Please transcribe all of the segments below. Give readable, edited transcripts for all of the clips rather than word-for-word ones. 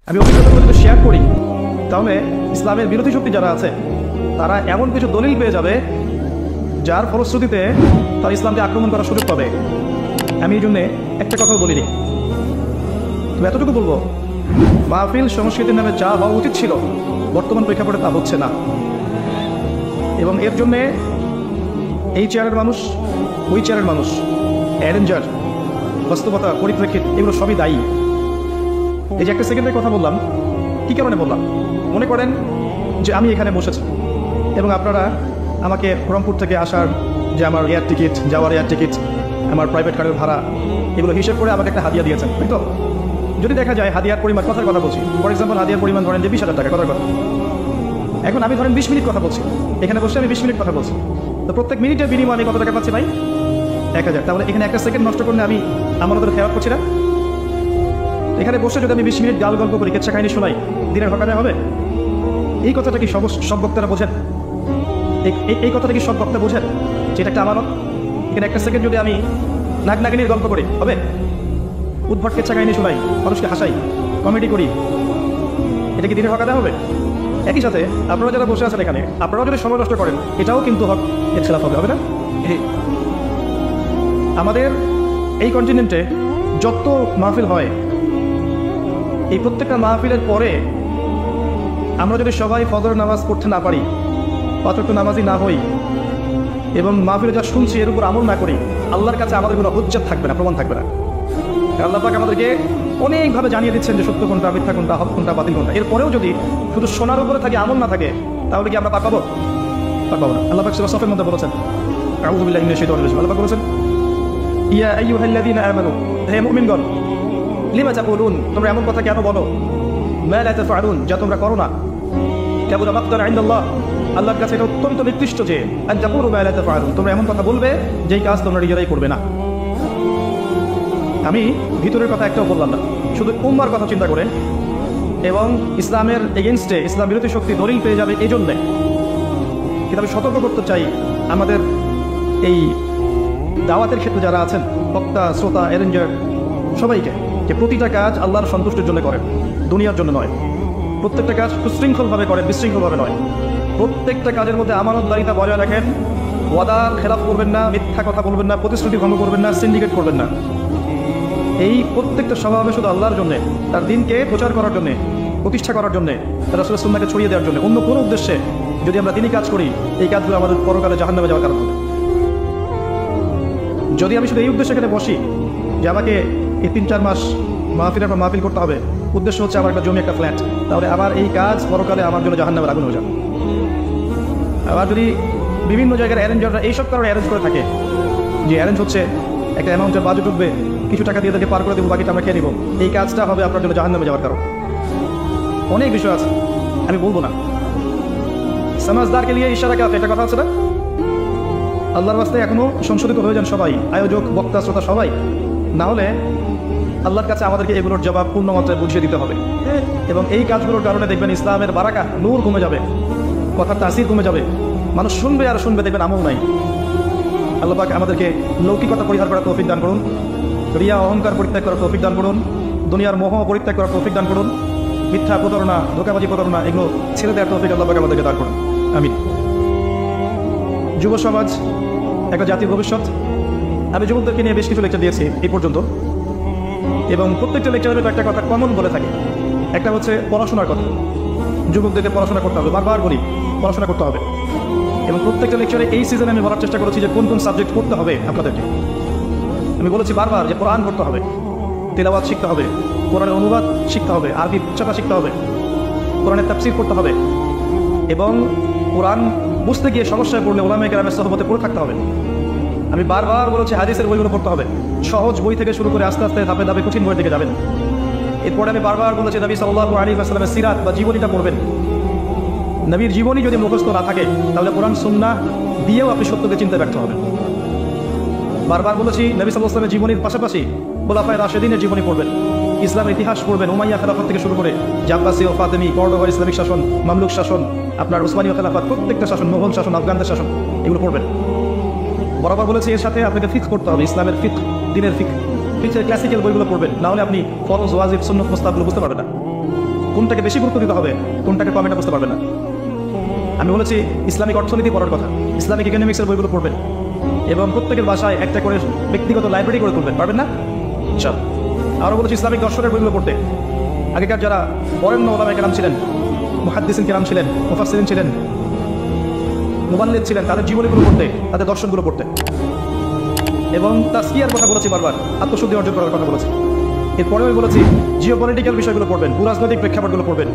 আমি অভিজ্ঞতাগুলো যদি শেয়ার করি তাহলে ইসলামের বিরোধী শক্তি যারা আছে তারা এমন কিছু দলিল পেয়ে যাবে যার ফলশ্রুতিতে তারা ইসলামকে আক্রমণ করার সুযোগ পাবে। আমি এই জন্যে একটা কথাও বলিনি, তবে এতটুকু বলবো, মাহফিল সংস্কৃতির নামে যা হওয়া উচিত ছিল বর্তমান প্রেক্ষাপটে তা হচ্ছে না, এবং এর জন্যে এই চেয়ারের মানুষ, ওই চেয়ারের মানুষ, অ্যারেঞ্জার, বাস্তবতা, পরিপ্রেক্ষিত, এগুলো সবই দায়ী। এই যে একটা সেকেন্ডের কথা বললাম, কী কারণে বললাম? মনে করেন যে আমি এখানে বসেছি এবং আপনারা আমাকে রংপুর থেকে আসার যে আমার এয়ার টিকিট, যাওয়ার এয়ার টিকিট, আমার প্রাইভেট কারের ভাড়া, এগুলো হিসেব করে আমাকে একটা হাদিয়া দিয়েছেন, তাই তো? যদি দেখা যায় হাদিয়ার পরিমাণ, কথার কথা বলছি, ফর এক্সাম্পল হাদিয়ার পরিমাণ ধরেন যে 20,000 টাকা, কথার কথা। এখন আমি ধরেন 20 মিনিট কথা বলছি, এখানে বসে আমি 20 মিনিট কথা বলছি, তো প্রত্যেক মিনিটের বিনিময়ে আমি কত টাকা পাচ্ছি ভাই? 1,000। তাহলে এখানে একটা সেকেন্ড নষ্ট করলে আমি আমার ওদের খেয়াল করছি না? এখানে বসে যদি আমি 20 মিনিট গাল গল্প করি, কেচ্ছা কাহিনী শোনাই, দিনের হকারে হবে? এই কথাটা কি সব বক্তারা বোঝেন? এই কথাটা কি সব বক্তা বোঝেন যে এটা একটা আমানত? এখানে একটা সেকেন্ড যদি আমি নাক নাগিনীর গল্প করি, হবে? উদ্ভট কেচ্ছা কাহিনী শোনাই, মানুষকে হাসাই, কমেডি করি, এটা কি দিনের হকারে হবে? একই সাথে আপনারা যারা বসে আছেন এখানে, আপনারাও যদি সময় নষ্ট করেন, এটাও কিন্তু হক এর খেলাফ হবে না? আমাদের এই কন্টিনেন্টে যত মাহফিল হয়, এই প্রত্যেকটা মাহফিলের পরে আমরা যদি সবাই ফজর নামাজ পড়তে না পারি, 5 ওয়াক্ত নামাজি না হই, এবং মাহফিলে যা শুনছি এর উপর আমল না করি, আল্লাহর কাছে আমাদের কোনো হুজ্জত থাকবে না, প্রমাণ থাকবে না। আল্লাহ পাক আমাদেরকে অনেকভাবে জানিয়ে দিচ্ছেন যে সত্য কোনটা, মিথ্যা কোনটা, হক কোনটা, বাতিল কোনটা। এরপরেও যদি শুধু শোনার উপরে থাকে, আমল না থাকে, তাহলে কি আমরা পাক পাবো? পাক পাবো না। আল্লাহ পাক সূরা সফের মধ্যে বলেছেন, আউযু বিল্লাহি মিনাশ শাইতানির রাজিম, আল্লাহ পাক বলেছেন, ইয়া আইয়ুহাল্লাযীনা আমানু, হে মুমিনগণ, লিমা তাকুলুন, তোমরা এমন কথা কেন বলো, মা লা তাফআলুন, যা তোমরা করো না, কাবুরা মাকতান ইনদাল্লাহ, আল্লাহর কাছে এটা অত্যন্ত নিকৃষ্ট যে আন তাকুলু মা লা তাফআলুন, তোমরা এমন কথা বলবে যেই কাজ তোমরা নিজেরাই করবে না। আমি ভিতরের কথা একটাও বললাম না, শুধু উম্মার কথা চিন্তা করে, এবং ইসলামের এগেনস্টে ইসলাম বিরোধী শক্তি দলিল পেয়ে যাবে এই জন্যে। কিন্তু আমি সতর্ক করতে চাই আমাদের এই দাওয়াতের ক্ষেত্রে যারা আছেন, বক্তা, শ্রোতা, অ্যারেঞ্জার, সবাইকে, যে প্রতিটা কাজ আল্লাহর সন্তুষ্টির জন্য করেন, দুনিয়ার জন্য নয়। প্রত্যেকটা কাজ সুশৃঙ্খলভাবে করেন, বিশৃঙ্খলভাবে নয়। প্রত্যেকটা কাজের মধ্যে আমানতদারিতা বজায় রাখেন, ওয়াদার খেলাফ করবেন না, মিথ্যা কথা বলবেন না, প্রতিশ্রুতি ভঙ্গ করবেন না, সিন্ডিকেট করবেন না। এই প্রত্যেকটা স্বভাব হবে শুধু আল্লাহর জন্যে, তার দিনকে প্রচার করার জন্যে, প্রতিষ্ঠা করার জন্যে, তার রাসূলের সুন্নাহকে ছড়িয়ে দেওয়ার জন্য। অন্য কোনো উদ্দেশ্যে যদি আমরা দিনই কাজ করি, এই কাজগুলো আমাদের পরকালে জাহান্নামে যাওয়ার কারণ হবে। যদি আমি শুধু এই উদ্দেশ্যে এখানে বসি যে আমাকে এই 3-4 মাস মাহফিলের পর মাহফিল করতে হবে, উদ্দেশ্য হচ্ছে আমার একটা জমি, একটা ফ্ল্যাট, তাহলে আবার এই কাজ পরকালে আমার জন্য জাহান্নামের আগুন হয়ে যাবে। আবার যদি বিভিন্ন জায়গার অ্যারেঞ্জাররা এইসব কারণে অ্যারেঞ্জ করে থাকে, যে অ্যারেঞ্জ হচ্ছে একটা অ্যামাউন্টের বাজেট উঠবে, কিছু টাকা দিয়ে তাদেরকে পার করে দেবো, বাকিটা আমরা খেয়ে নিব, এই কাজটা হবে আপনার জন্য জাহান্নামে যাওয়ার কারণ। অনেক বিষয় আছে, আমি বলবো না। সমাজদারকে নিয়ে ইশারা কাফে, একটা কথা আছে না? আল্লাহর রাস্তায় এখনো সংশোধিত হয়ে যান সবাই, আয়োজক, বক্তা, শ্রোতা সবাই, না হলে আল্লাহর কাছে আমাদেরকে এগুলোর জবাব পূর্ণ মাত্রায় বুঝিয়ে দিতে হবে। এবং এই কাজগুলোর কারণে দেখবেন ইসলামের বারাকা, নূর কমে যাবে, কথার তাসির কমে যাবে, মানুষ শুনবে আর শুনবে, দেখবেন আমল নাই। আল্লাহ পাক আমাদেরকে লৌকিকতা পরিহার করার তৌফিক দান করুন, রিয়া অহংকার পরিত্যাগ করার তৌফিক দান করুন, দুনিয়ার মোহ পরিত্যাগ করার তৌফিক দান করুন, মিথ্যা, প্রতারণা, ধোঁকাবাজি, প্রতারণা, এগুলো ছেড়ে দেওয়ার তৌফিক আল্লাহ পাক আমাদেরকে দান করুন, আমিন। যুব সমাজ একটা জাতির ভবিষ্যৎ। আমি যুবকদেরকে নিয়ে বেশ কিছু লেকচার দিয়েছি এই পর্যন্ত, এবং প্রত্যেকটা লেকচারের একটা কথা কমন বলে থাকে, একটা হচ্ছে পড়াশোনার কথা। যুবকদেরকে পড়াশোনা করতে হবে, বারবার বলি পড়াশোনা করতে হবে। এবং প্রত্যেকটা লেকচারে এই সিজনে আমি বলার চেষ্টা করেছি যে কোন কোন সাবজেক্ট পড়তে হবে আপনাদেরকে। আমি বলেছি বারবার যে কোরআন পড়তে হবে, তেলাওয়াত শিখতে হবে, কোরআনের অনুবাদ শিখতে হবে, আরবি উচ্চারণ শিখতে হবে, কোরআনের তাফসীর পড়তে হবে, এবং কোরআন বুঝতে গিয়ে সমস্যায় পড়লে উলামায়ে কেরামের সোহবতে পড়ে থাকতে হবে। আমি বারবার বলেছি হাদিসের বইগুলো পড়তে হবে, সহজ বই থেকে শুরু করে আস্তে আস্তে ধাপে ধাপে কঠিন বইয়ের দিকে যাবেন। এরপরে আমি বারবার বলেছি নবী সাল্লাল্লাহু আলাইহি ওয়াসাল্লামের সিরাত বা জীবনীটা পড়বেন। নবীর জীবনী যদি মুখস্থ না থাকে, তাহলে কোরআন সুন্নাহ দিয়েও আপনি সত্যকে চিনতে ব্যর্থ হবেন। বারবার বলেছি নবী সাল্লাল্লাহু আলাইহি ওয়াসাল্লামের জীবনীর পাশাপাশি খুলাফায়ে রাশিদিনের জীবনী পড়বেন, ইসলামের ইতিহাস পড়বেন, উমাইয়া খেলাফত থেকে শুরু করে আব্বাসী ও ফাতেমি, কর্ডোবার ইসলামিক শাসন, মামলুক শাসন, আপনার উসমানীয় খেলাফত, প্রত্যেকটা শাসন, মোগল শাসন, আফগানদের শাসন, এগুলো পড়বেন। বরাবর বলেছি এর সাথে আপনাকে ফিকহ পড়তে হবে, ইসলামের ফিকহ, দ্বীনের ফিকহ, ফিকহের ক্লাসিক্যাল বইগুলো পড়বেন, না হলে আপনি ফরজ, ওয়াজিব, সুন্নাত, মুস্তাহাবগুলো বুঝতে পারবেন না। কোনটাকে বেশি গুরুত্ব দিতে হবে, কোনটাকে কমেন্টে বুঝতে পারবে না। আমি বলেছি ইসলামিক অর্থনীতি পড়ার কথা, ইসলামিক ইকোনমিক্সের বইগুলো পড়বেন এবং প্রত্যেকের বাসায় একটা করে ব্যক্তিগত লাইব্রেরি করে তুলবেন, পারবেন না? চল। আরও বলেছি ইসলামিক দর্শনের বইগুলো পড়তে। আগেকার যারা বরেণ্য ওলামায়ে কেরাম ছিলেন, মুহাদ্দিসিন কেরাম ছিলেন, মুফাসসিরিন ছিলেন, মুবাল্লিগ ছিলেন, তাদের জীবনীগুলো পড়তে, তাদের দর্শনগুলো পড়তে। এবং তাসকিয়ার কথা বলেছি বারবার, আত্মশুদ্ধি অর্জন করার কথা বলেছি। এরপরেও আমি বলেছি জিওপলিটিক্যাল বিষয়গুলো পড়বেন, ভূরাজনৈতিক প্রেক্ষাপটগুলো পড়বেন।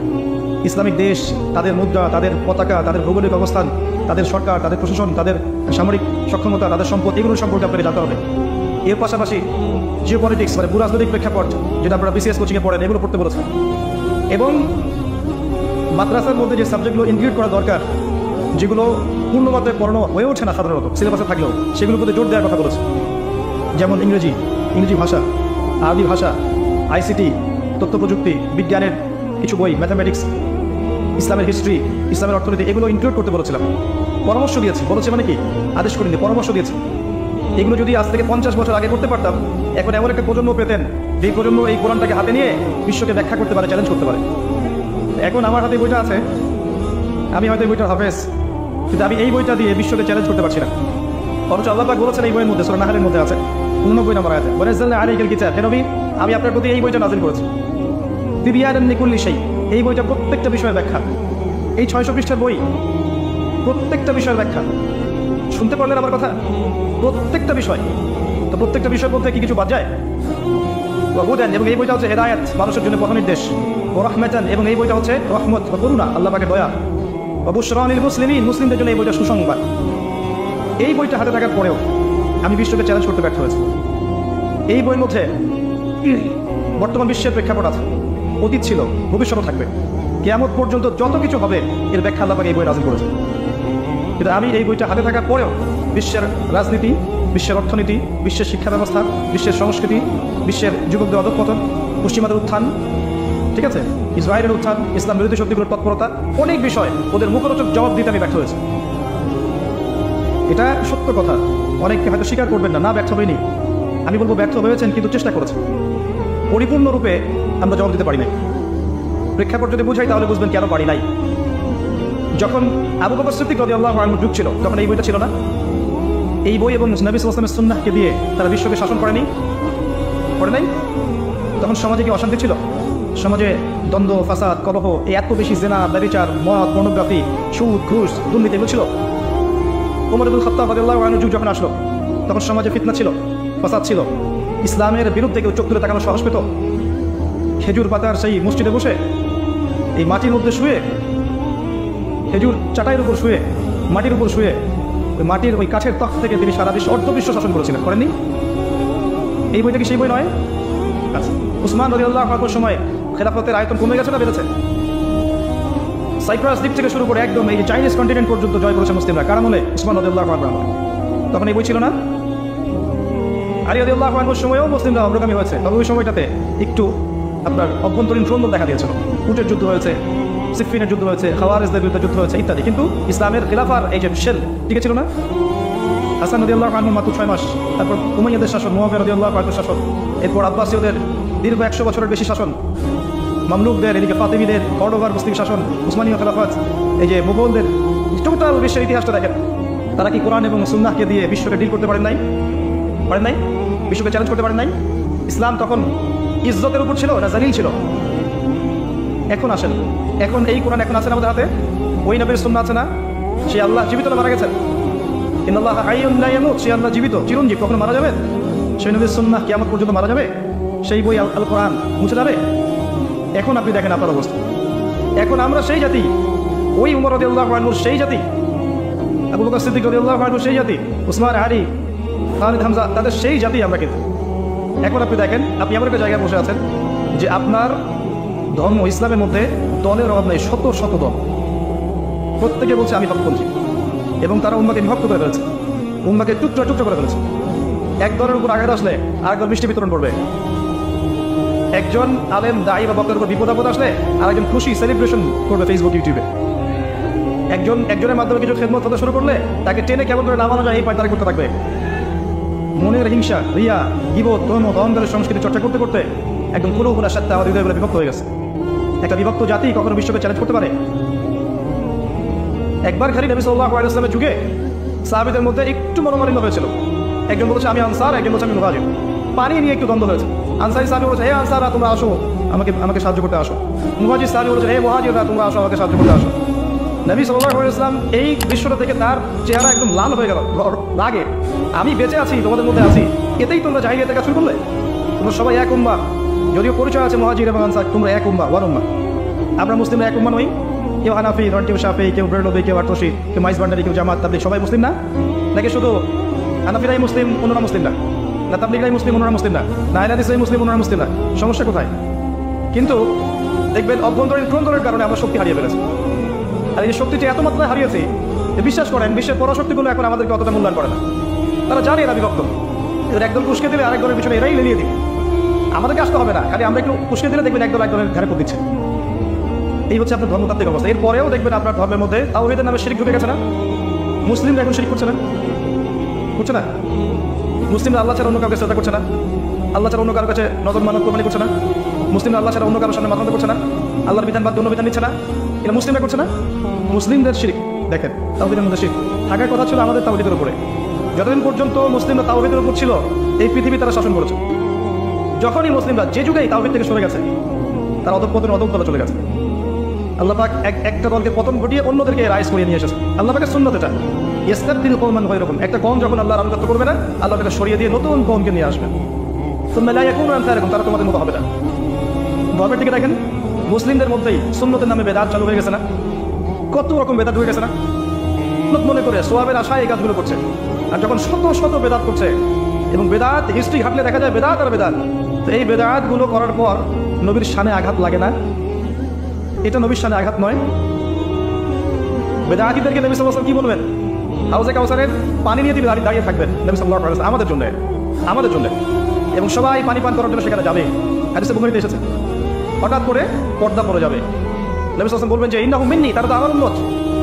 ইসলামিক দেশ, তাদের মুদ্রা, তাদের পতাকা, তাদের ভৌগোলিক অবস্থান, তাদের সরকার, তাদের প্রশাসন, তাদের সামরিক সক্ষমতা, তাদের সম্পদ, এগুলো সম্পর্কে আপনাকে জানতে হবে। এর পাশাপাশি জিওপলিটিক্স মানে ভূরাজনৈতিক প্রেক্ষাপট, যেটা আপনারা বিসিএস কোচিংয়ে পড়েন, এগুলো পড়তে বলেছেন। এবং মাদ্রাসার মধ্যে যে সাবজেক্টগুলো ইনক্লুড করা দরকার, যেগুলো পূর্ণমাত্রায় পড়ানো হয়ে ওঠে না সাধারণত সিলেবাসে থাকলেও, সেগুলোর প্রতি জোর দেওয়ার কথা বলেছে। যেমন ইংরেজি ভাষা, আরবি ভাষা, আইসিটি, তথ্য প্রযুক্তি, বিজ্ঞানের কিছু বই, ম্যাথামেটিক্স, ইসলামের হিস্ট্রি, ইসলামের অর্থনীতি, এগুলো ইনক্লুড করতে বলেছিলাম। পরামর্শ দিয়েছি, বলেছে মানে কি, আদেশ করিনি, পরামর্শ দিয়েছি। এগুলো যদি আজ থেকে 50 বছর আগে করতে পারতাম, এখন এমন একটা প্রজন্ম পেতেন যে প্রজন্ম এই কোরআনটাকে হাতে নিয়ে বিশ্বকে ব্যাখ্যা করতে পারে, চ্যালেঞ্জ করতে পারে। এখন আমার হাতে বইটা আছে, আমি হয়তো এই বইটার হাফেজ, কিন্তু আমি এই বইটা দিয়ে বিশ্বকে চ্যালেঞ্জ করতে পারছি না। অথচ আল্লাহ পাক বলেছেন এই বইয়ের মধ্যে, সূরা নাহলের মধ্যে আছে 89 নম্বর আয়াতে, ওয়ানাজ্জালনা আলাইকাল কিতাব, হে নবী আমি আপনার প্রতি এই বইটা নাযিল করেছি তিবয়ানান লিকুল্লি শাই। এই বইটা প্রত্যেকটা বিষয়ের ব্যাখ্যা। এই 600 পৃষ্ঠার বই, প্রত্যেকটা বিষয়ের ব্যাখ্যা। শুনতে পারলেন আমার কথা? প্রত্যেকটা বিষয়। তো প্রত্যেকটা বিষয়ের মধ্যে কি কিছু বাদ যায়? ওয়াহুদান, এবং এই বইটা হচ্ছে হেদায়েত, মানুষের জন্য পথ নির্দেশ। ওয়া রাহমাতান, এবং এই বইটা হচ্ছে রহমত বা করুণা, আল্লাহ পাকের দয়া। ওয়া বুশরা লিল মুসলিমিন, মুসলিমদের জন্য এই বইটা সুসংবাদ। এই বইটা হাতে থাকার পরেও আমি বিশ্বকে চ্যালেঞ্জ করতে ব্যর্থ হয়েছি। এই বইয়ের মধ্যে বর্তমান বিশ্বের প্রেক্ষাপট আছে, অতীত ছিল, ভবিষ্যৎও থাকবে, কিয়ামত পর্যন্ত যত কিছু হবে এর ব্যাখ্যা আল্লাহ পাক এই বই নাযিল করেছে। কিন্তু আমি এই বইটা হাতে থাকার পরেও বিশ্বের রাজনীতি, বিশ্বের অর্থনীতি, বিশ্বের শিক্ষা ব্যবস্থা, বিশ্বের সংস্কৃতি, বিশ্বের যুবকদের অধঃপতন, পশ্চিমাদের উত্থান, ঠিক আছে, ইসরায়েলের উত্থান, ইসলাম বিরোধী শক্তিগুলোর তৎপরতা, অনেক বিষয় ওদের মুখরোচক জবাব দিতে আমি ব্যর্থ হয়েছি। এটা সত্য কথা, অনেকে হয়তো স্বীকার করবেন না, ব্যর্থ হয়নি। আমি বলবো ব্যর্থ হয়েছেন, কিন্তু চেষ্টা করেছেন। পরিপূর্ণরূপে আমরা জবাব দিতে পারি নাই। প্রেক্ষাপট যদি বুঝাই তাহলে বুঝবেন কেন পারি নাই। যখন আবু বকর সিদ্দিক রাদিয়াল্লাহু আনহুর যুগ ছিল, তখন এই বইটা ছিল না। এই বই এবং নবী সাল্লাল্লাহু আলাইহি ওয়াসাল্লামের সুন্নাহকে দিয়ে তারা বিশ্বকে শাসন করে নাই। তখন সমাজে কি অশান্তি ছিল? সমাজে দ্বন্দ্ব, ফাসাদ, কলহ, এত বেশি জেনা, ব্যভিচার, মদ, পর্নোগ্রাফি, সুদ, ঘুষ, দুর্নীতি, এগুলো ছিল। ওমর ইবনুল খাত্তাব রাদিয়াল্লাহু আনহুর যুগ যখন আসলো, তখন সমাজে ফিতনা ছিল, ফাসাদ ছিল। ইসলামের বিরুদ্ধে কেউ চোখ তুলে তাকানো সাহস পেত? খেজুর পাতার সেই মসজিদে বসে, এই মাটির মধ্যে শুয়ে, খেজুর চাটাইয়ের উপর শুয়ে, মাটির উপর শুয়ে, ওই মাটির ওই কাঠের তখ্ত থেকে তিনি সারা বিশ্ব, অর্ধবিশ্ব শাসন করেছিলেন, করেননি? এই বইটা কি সেই বই নয়? আচ্ছা, উসমান রাদিয়াল্লাহু আনহুর সময় খেলাফতের আয়তন কমে গেছে না বেড়েছে? সাইপ্রাস দ্বীপ থেকে শুরু করে একদম এই যে চাইনিজ কন্টিনেন্ট পর্যন্ত জয় করেছে মুসলিমরা, কার আমলে? উসমান রাদিয়াল্লাহু আনহু। তখন এই বই ছিল না? আলী রাদিয়াল্লাহু আনহুর সময়ও মুসলিমরা অগ্রগামী হয়েছে, তবে ওই সময়টাতে একটু আপনার অভ্যন্তরীণ দ্বন্দ্ব দেখা দিয়েছিল। উটের যুদ্ধ হয়েছে, সিফিনের যুদ্ধ হয়েছে, খাওয়ারিজদের বিরুদ্ধে যুদ্ধ হয়েছে ইত্যাদি, কিন্তু ইসলামের খিলাফার এই যে শেল টিকে ছিল না। হাসান রাদিয়াল্লাহু আনহু মাত্র 6 মাস, তারপর উমাইয়াদের শাসন, মুআবিয়া রাদিয়াল্লাহু আনহুর শাসন, এরপর আব্বাসীয়দের দীর্ঘ 100 বছরের বেশি শাসন, মামলুকদের, এদিকে ফাতিমিদের কর্ডোভার মুসলিম শাসন, উসমানীয় খেলাফত, এই যে মুঘলদের, টোটাল বিশ্বের ইতিহাসটা দেখেন। তারা কি কোরআন এবং সুন্নাহকে দিয়ে বিশ্বকে ডিল করতে পারেন নাই? বিশ্বকে চ্যালেঞ্জ করতে পারেন নাই? ইসলাম তখন ইজ্জতের উপর ছিল না জালিল ছিল? এখন আসেন, এখন এই কোরআন এখন আছেন আমাদের হাতে, ওই নবীর সুন্নাহ আছে না? সেই আল্লাহ জীবিত না মারা গেছেন? ইন্নাল্লাহা হাইয়ুন লা ইয়ামুত, সেই আল্লাহ জীবিত, চিরঞ্জীব, কখনো মারা যাবেন? সেই নবীর সুন্নাহ কিয়ামত পর্যন্ত মারা যাবে? সেই বই আল কোরআন মুছে যাবে? এখন আপনি দেখেন আপনার অবস্থা। এখন আমরা সেই জাতি, ওই উমর রাদিয়াল্লাহু আনহুর সেই জাতি, আবু বকর সিদ্দিক রাদিয়াল্লাহু আনহুর সেই জাতি, উসমান, আলী, খালিদ, হামজা, তাদের সেই জাতি আমরা। কিন্তু এখন আপনি দেখেন, আপনি এমন একটা জায়গায় বসে আছেন যে আপনার ধর্ম ইসলামের মধ্যে দলের অভাব নেই, শত শত দল, প্রত্যেকে বলছে আমি হকপন্থী, এবং তারা উম্মাকে বিভক্ত করে ফেলেছে, উম্মাকে টুকরা টুকরা করে ফেলেছে। এক দলের উপর আঘাত আসলে আরেক দল মিষ্টি বিতরণ করবে। একজন আলেম, দায়ী বা বক্তার উপর বিপদ আপদ আসলে আরেকজন খুশি সেলিব্রেশন করবে ফেসবুক, ইউটিউবে। একজনের মাধ্যমে কিছু খেদমত হতে শুরু করলে তাকে টেনে কেমন করে নামানো যায় এই পায়তারা করতে থাকবে। মনের হিংসা, রিয়া, গীবত, তহমত, অহংকারের সংস্কৃতি চর্চা করতে করতে একদম পুরো সাথে আমার হৃদয়গুলো বিভক্ত হয়ে গেছে। একটা বিভক্ত জাতি কখনো বিশ্বকে চ্যালেঞ্জ করতে পারে? একবার খালি নবী সাল্লাল্লাহু আলাইহি ওয়াসাল্লামের যুগে সাহাবীদের মধ্যে একটু মনোমালিন্য হয়েছিল। একজন বলেছে আমি আনসার, একজন বলেছে আমি মুহাজির। পানি নিয়ে একটু দ্বন্দ্ব হয়েছে। আনসারি সাহাবী বলেছে হে আনসাররা তোমরা আসো, আমাকে সাহায্য করতে আসো। মুহাজির সাহাবী বলেছে হে মুহাজিররা তোমরা আসো, আমাকে সাহায্য করতে আসো। নবী সাল্লাল্লাহু আলাইহি ওয়াসাল্লাম এই দৃশ্যটা দেখে তার চেহারা একদম লাল হয়ে গেল রাগে। আমি বেঁচে আছি, তোমাদের মধ্যে আছি, এতেই তোমরা জাহিলিয়াতের কাজ শুরু করলে? তোমরা সবাই এক উম্মাহ, যদিও পরিচয় আছে মুহাজির এবং আনসার, তোমরা এক উম্মাহ, ওয়ান উম্মাহ। আমরা মুসলিমরা এক উম্মাহ নই? কেউ হানাফি, কেউ শাফি, কেউ বেরলভি, কেউ আটরশি, কেউ মাইজ ভান্ডারি, কেউ জামাত তাবলিগ, সবাই মুসলিম না? নাকি শুধু হানাফিরাই মুসলিম, অন্যরা মুসলিম না? না তাবলিগরাই মুসলিম, অন্যরা মুসলিম না? না আহলে হাদিসরাই মুসলিম, অন্যরা মুসলিম না? সমস্যা কোথায়? কিন্তু দেখবেন অভ্যন্তরীণ ক্রন্দনের কারণে আমরা শক্তি হারিয়ে ফেলেছি। আর এই শক্তিটি এত মাত্রায় হারিয়েছি যে বিশ্বাস করেন বিশ্বের পরাশক্তিগুলো এখন আমাদেরকে অতটা মূল্যায়ন করে না। তারা জানে এরা বিভক্ত, এদের একদল পুষকে দিলে আরেক দলের পিছনে এরাই লেলিয়ে দিবে। আমাদেরকে আসতে হবে না, খালি আমরা একটু পুষকে দিলে দেখবেন একদল একদলের ঘাড়ে পড়ে দিচ্ছে। এই হচ্ছে আপনার ধর্মতাত্ত্বিক অবস্থা। এরপরেও দেখবেন আপনার ধর্মের মধ্যে তাওহীদের নামে শিরক ঢুকে গেছে না? মুসলিমরা এখন শিরক করছে না? করছে না? মুসলিমরা আল্লাহ ছাড়া অন্য কাউকে শ্রদ্ধা করছে না? আল্লাহ ছাড়া অন্য কারোর কাছে নজর মানত কোরবানি করছে না? মুসলিমরা আল্লাহ ছাড়া অন্য কারোর সামনে মাথা নত করছে না? আল্লাহর বিধান বাদ অন্য বিধান নিচ্ছে না? এটা মুসলিমরা করছে না? মুসলিমদের শিরক দেখেন, তাওহীদের মধ্যে শিরক থাকার কথা ছিল আমাদের তাওহীদের উপরে। যতদিন পর্যন্ত মুসলিমরা তাওহীদের উপর ছিল এই পৃথিবী তারা শাসন করেছে। যখনই মুসলিমরা যে যুগেই তাওহীদ থেকে সরে গেছে তারা অধঃপতনে অধঃপতনে চলে গেছে। আল্লাহ পাক একটা দলকে পতন ঘটিয়ে অন্যদেরকে রাইজ করিয়ে নিয়ে এসেছে। আল্লাহ পাকের সুন্নাত এটা, ইস্তাবদিলু কওমান গায়রাকুম। একটা কওম যখন আল্লাহর আনুগত্য করবে না, আল্লাহ তাকে সরিয়ে দিয়ে নতুন কওমকে নিয়ে আসবেন। সুম্মা লা ইয়াকুনু আমসালাকুম, তারা তোমাদের মতো হবে না। ধর্মের দিকে দেখেন, মুসলিমদের মধ্যেই সুন্নতের নামে বেদাত চালু হয়ে গেছে না? কত রকম বেদাত হয়ে গেছে না? মনে করে সোয়াবের আশায় এই কাজগুলো করছে। আর যখন শত শত বেদাত করছে এবং বেদাত হিস্ট্রি ঘাটলে দেখা যায় বেদাত আর বেদাত, তো এই বেদাতগুলো করার পর নবীর শানে আঘাত লাগে না? এটা নবীর শানে আঘাত নয়? বেদাতীদেরকে নবী সাল্লাল্লাহু আলাইহি ওয়াসাল্লাম কি বলবেন? হাউজে কাউসারের পানি নিয়ে দাঁড়িয়ে থাকবেন নবী সাল্লাল্লাহু আলাইহি ওয়াসাল্লাম আমাদের জন্য, এবং সবাই পানি পান করার জন্য সেখানে যাবে। হাদিসে বুখারীতে এসেছে। হঠাৎ করে পর্দা পড়ে যাবে, নবী সাল্লাল্লাহু আলাইহি ওয়াসাল্লাম বলবেন যে ইন্নাহুম মিন্নী, তারা তো আমার উম্মত।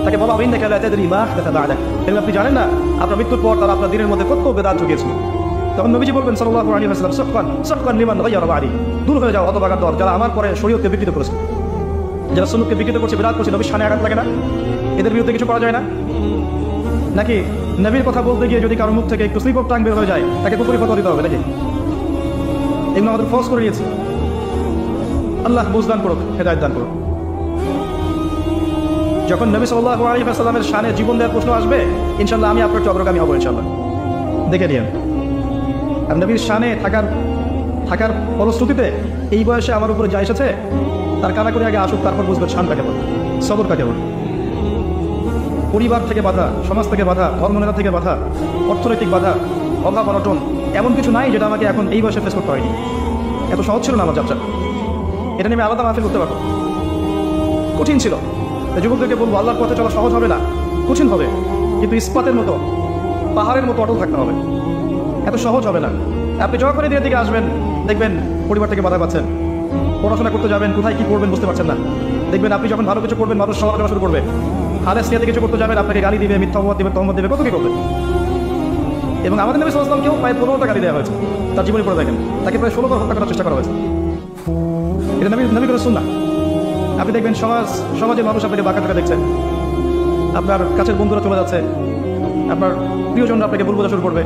তাকে বলা হবে ইন্নাকা লা তাদরি মা আহদাথা বা'দাক, আপনি জানেন না আপনার মৃত্যুর পর তারা আপনার দিনের মধ্যে কত বেদাত ঢুকিয়েছিল। তখন নবীজি বলবেন সাল্লাল্লাহু আলাইহি ওয়াসাল্লাম সাফকান লিমান গায়্যারা বা'দি, দূর হয়ে যাও হতভাগার দল যারা আমার পরে শরীয়তকে বিকৃত করেছে, যারা সুন্নতকে বিকৃত করছে, বেদাত করছে। নবীর শানে আঘাত লাগে না? এদের বিরুদ্ধে কিছু করা যায় না? নাকি নবীর কথা বলতে গিয়ে যদি কারোর মুখ থেকে একটু স্লিপ অফ টাং বের হয়ে যায় তাকে কুফরি ফতোয়া দিতে হবে নাকি? এগুলো আমাদের ফোর্স করে নিয়েছে। আল্লাহ বুঝদান করুক, হেদায়েত দান করুক। যখন নবী সাল্লাল্লাহু আলাইহি ওয়াসাল্লামের শানে জীবন দেওয়ার প্রশ্ন আসবে, ইনশাআল্লাহ আমি আপনার অগ্রগামী হব ইনশাআল্লাহ, দেখে নিন। আর নবীর শানে থাকার ফলশ্রুতিতে এই বয়সে আমার উপরে যা এসেছে তার কানাকড়ি আগে আসুক, তারপর বুঝবেন শান কাকে বলে, সবর কাকে বলে। পরিবার থেকে বাধা, সমাজ থেকে বাধা, ধর্মনেতা থেকে বাধা, অর্থনৈতিক বাধা, অভাব অনটন, এমন কিছু নাই যেটা আমাকে এখন এই বয়সে ফেস করতে হয়নি। এত সহজ ছিল না আমার যাত্রা। এটা নিয়ে আমি আলাদা মাহফিল করতে পারবো, কঠিন ছিল। যুবকদেরকে বলবো আল্লাহর পথে চলা সহজ হবে না, কঠিন হবে, কিন্তু ইস্পাতের মতো পাহাড়ের মতো অটল থাকতে হবে। এত সহজ হবে না। আপনি যখনই দিনের দিকে আসবেন দেখবেন পরিবার থেকে বাধা পাচ্ছেন, পড়াশোনা করতে যাবেন কোথায় কি করবেন বুঝতে পারছেন না। দেখবেন আপনি যখন ভালো কিছু করবেন মানুষ সমালোচনা শুরু করবে, হালে সিয়াতে কিছু করতে যাবেন আপনাকে গালি দিবে, মিথ্যা অপবাদ দিবে, তহমত দিবে, কত কি করবে। এবং আমাদের নবী সাল্লাল্লাহু আলাইহি ওয়াসাল্লামকেও প্রায় 15টা গালি দেওয়া হয়েছে তার জীবনী পড়ে দেখেন। তাকে প্রায় 16বার হত্যা করার চেষ্টা করা হয়েছে। এটা নবী করে সুন্নাহ। আপনি দেখবেন সমাজের মানুষ আপনাকে বাঁকা টাকা দেখছেন, আপনার কাছের বন্ধুরা চলে যাচ্ছে, আপনার প্রিয়জনরা আপনাকে বলবো শুরু করবে,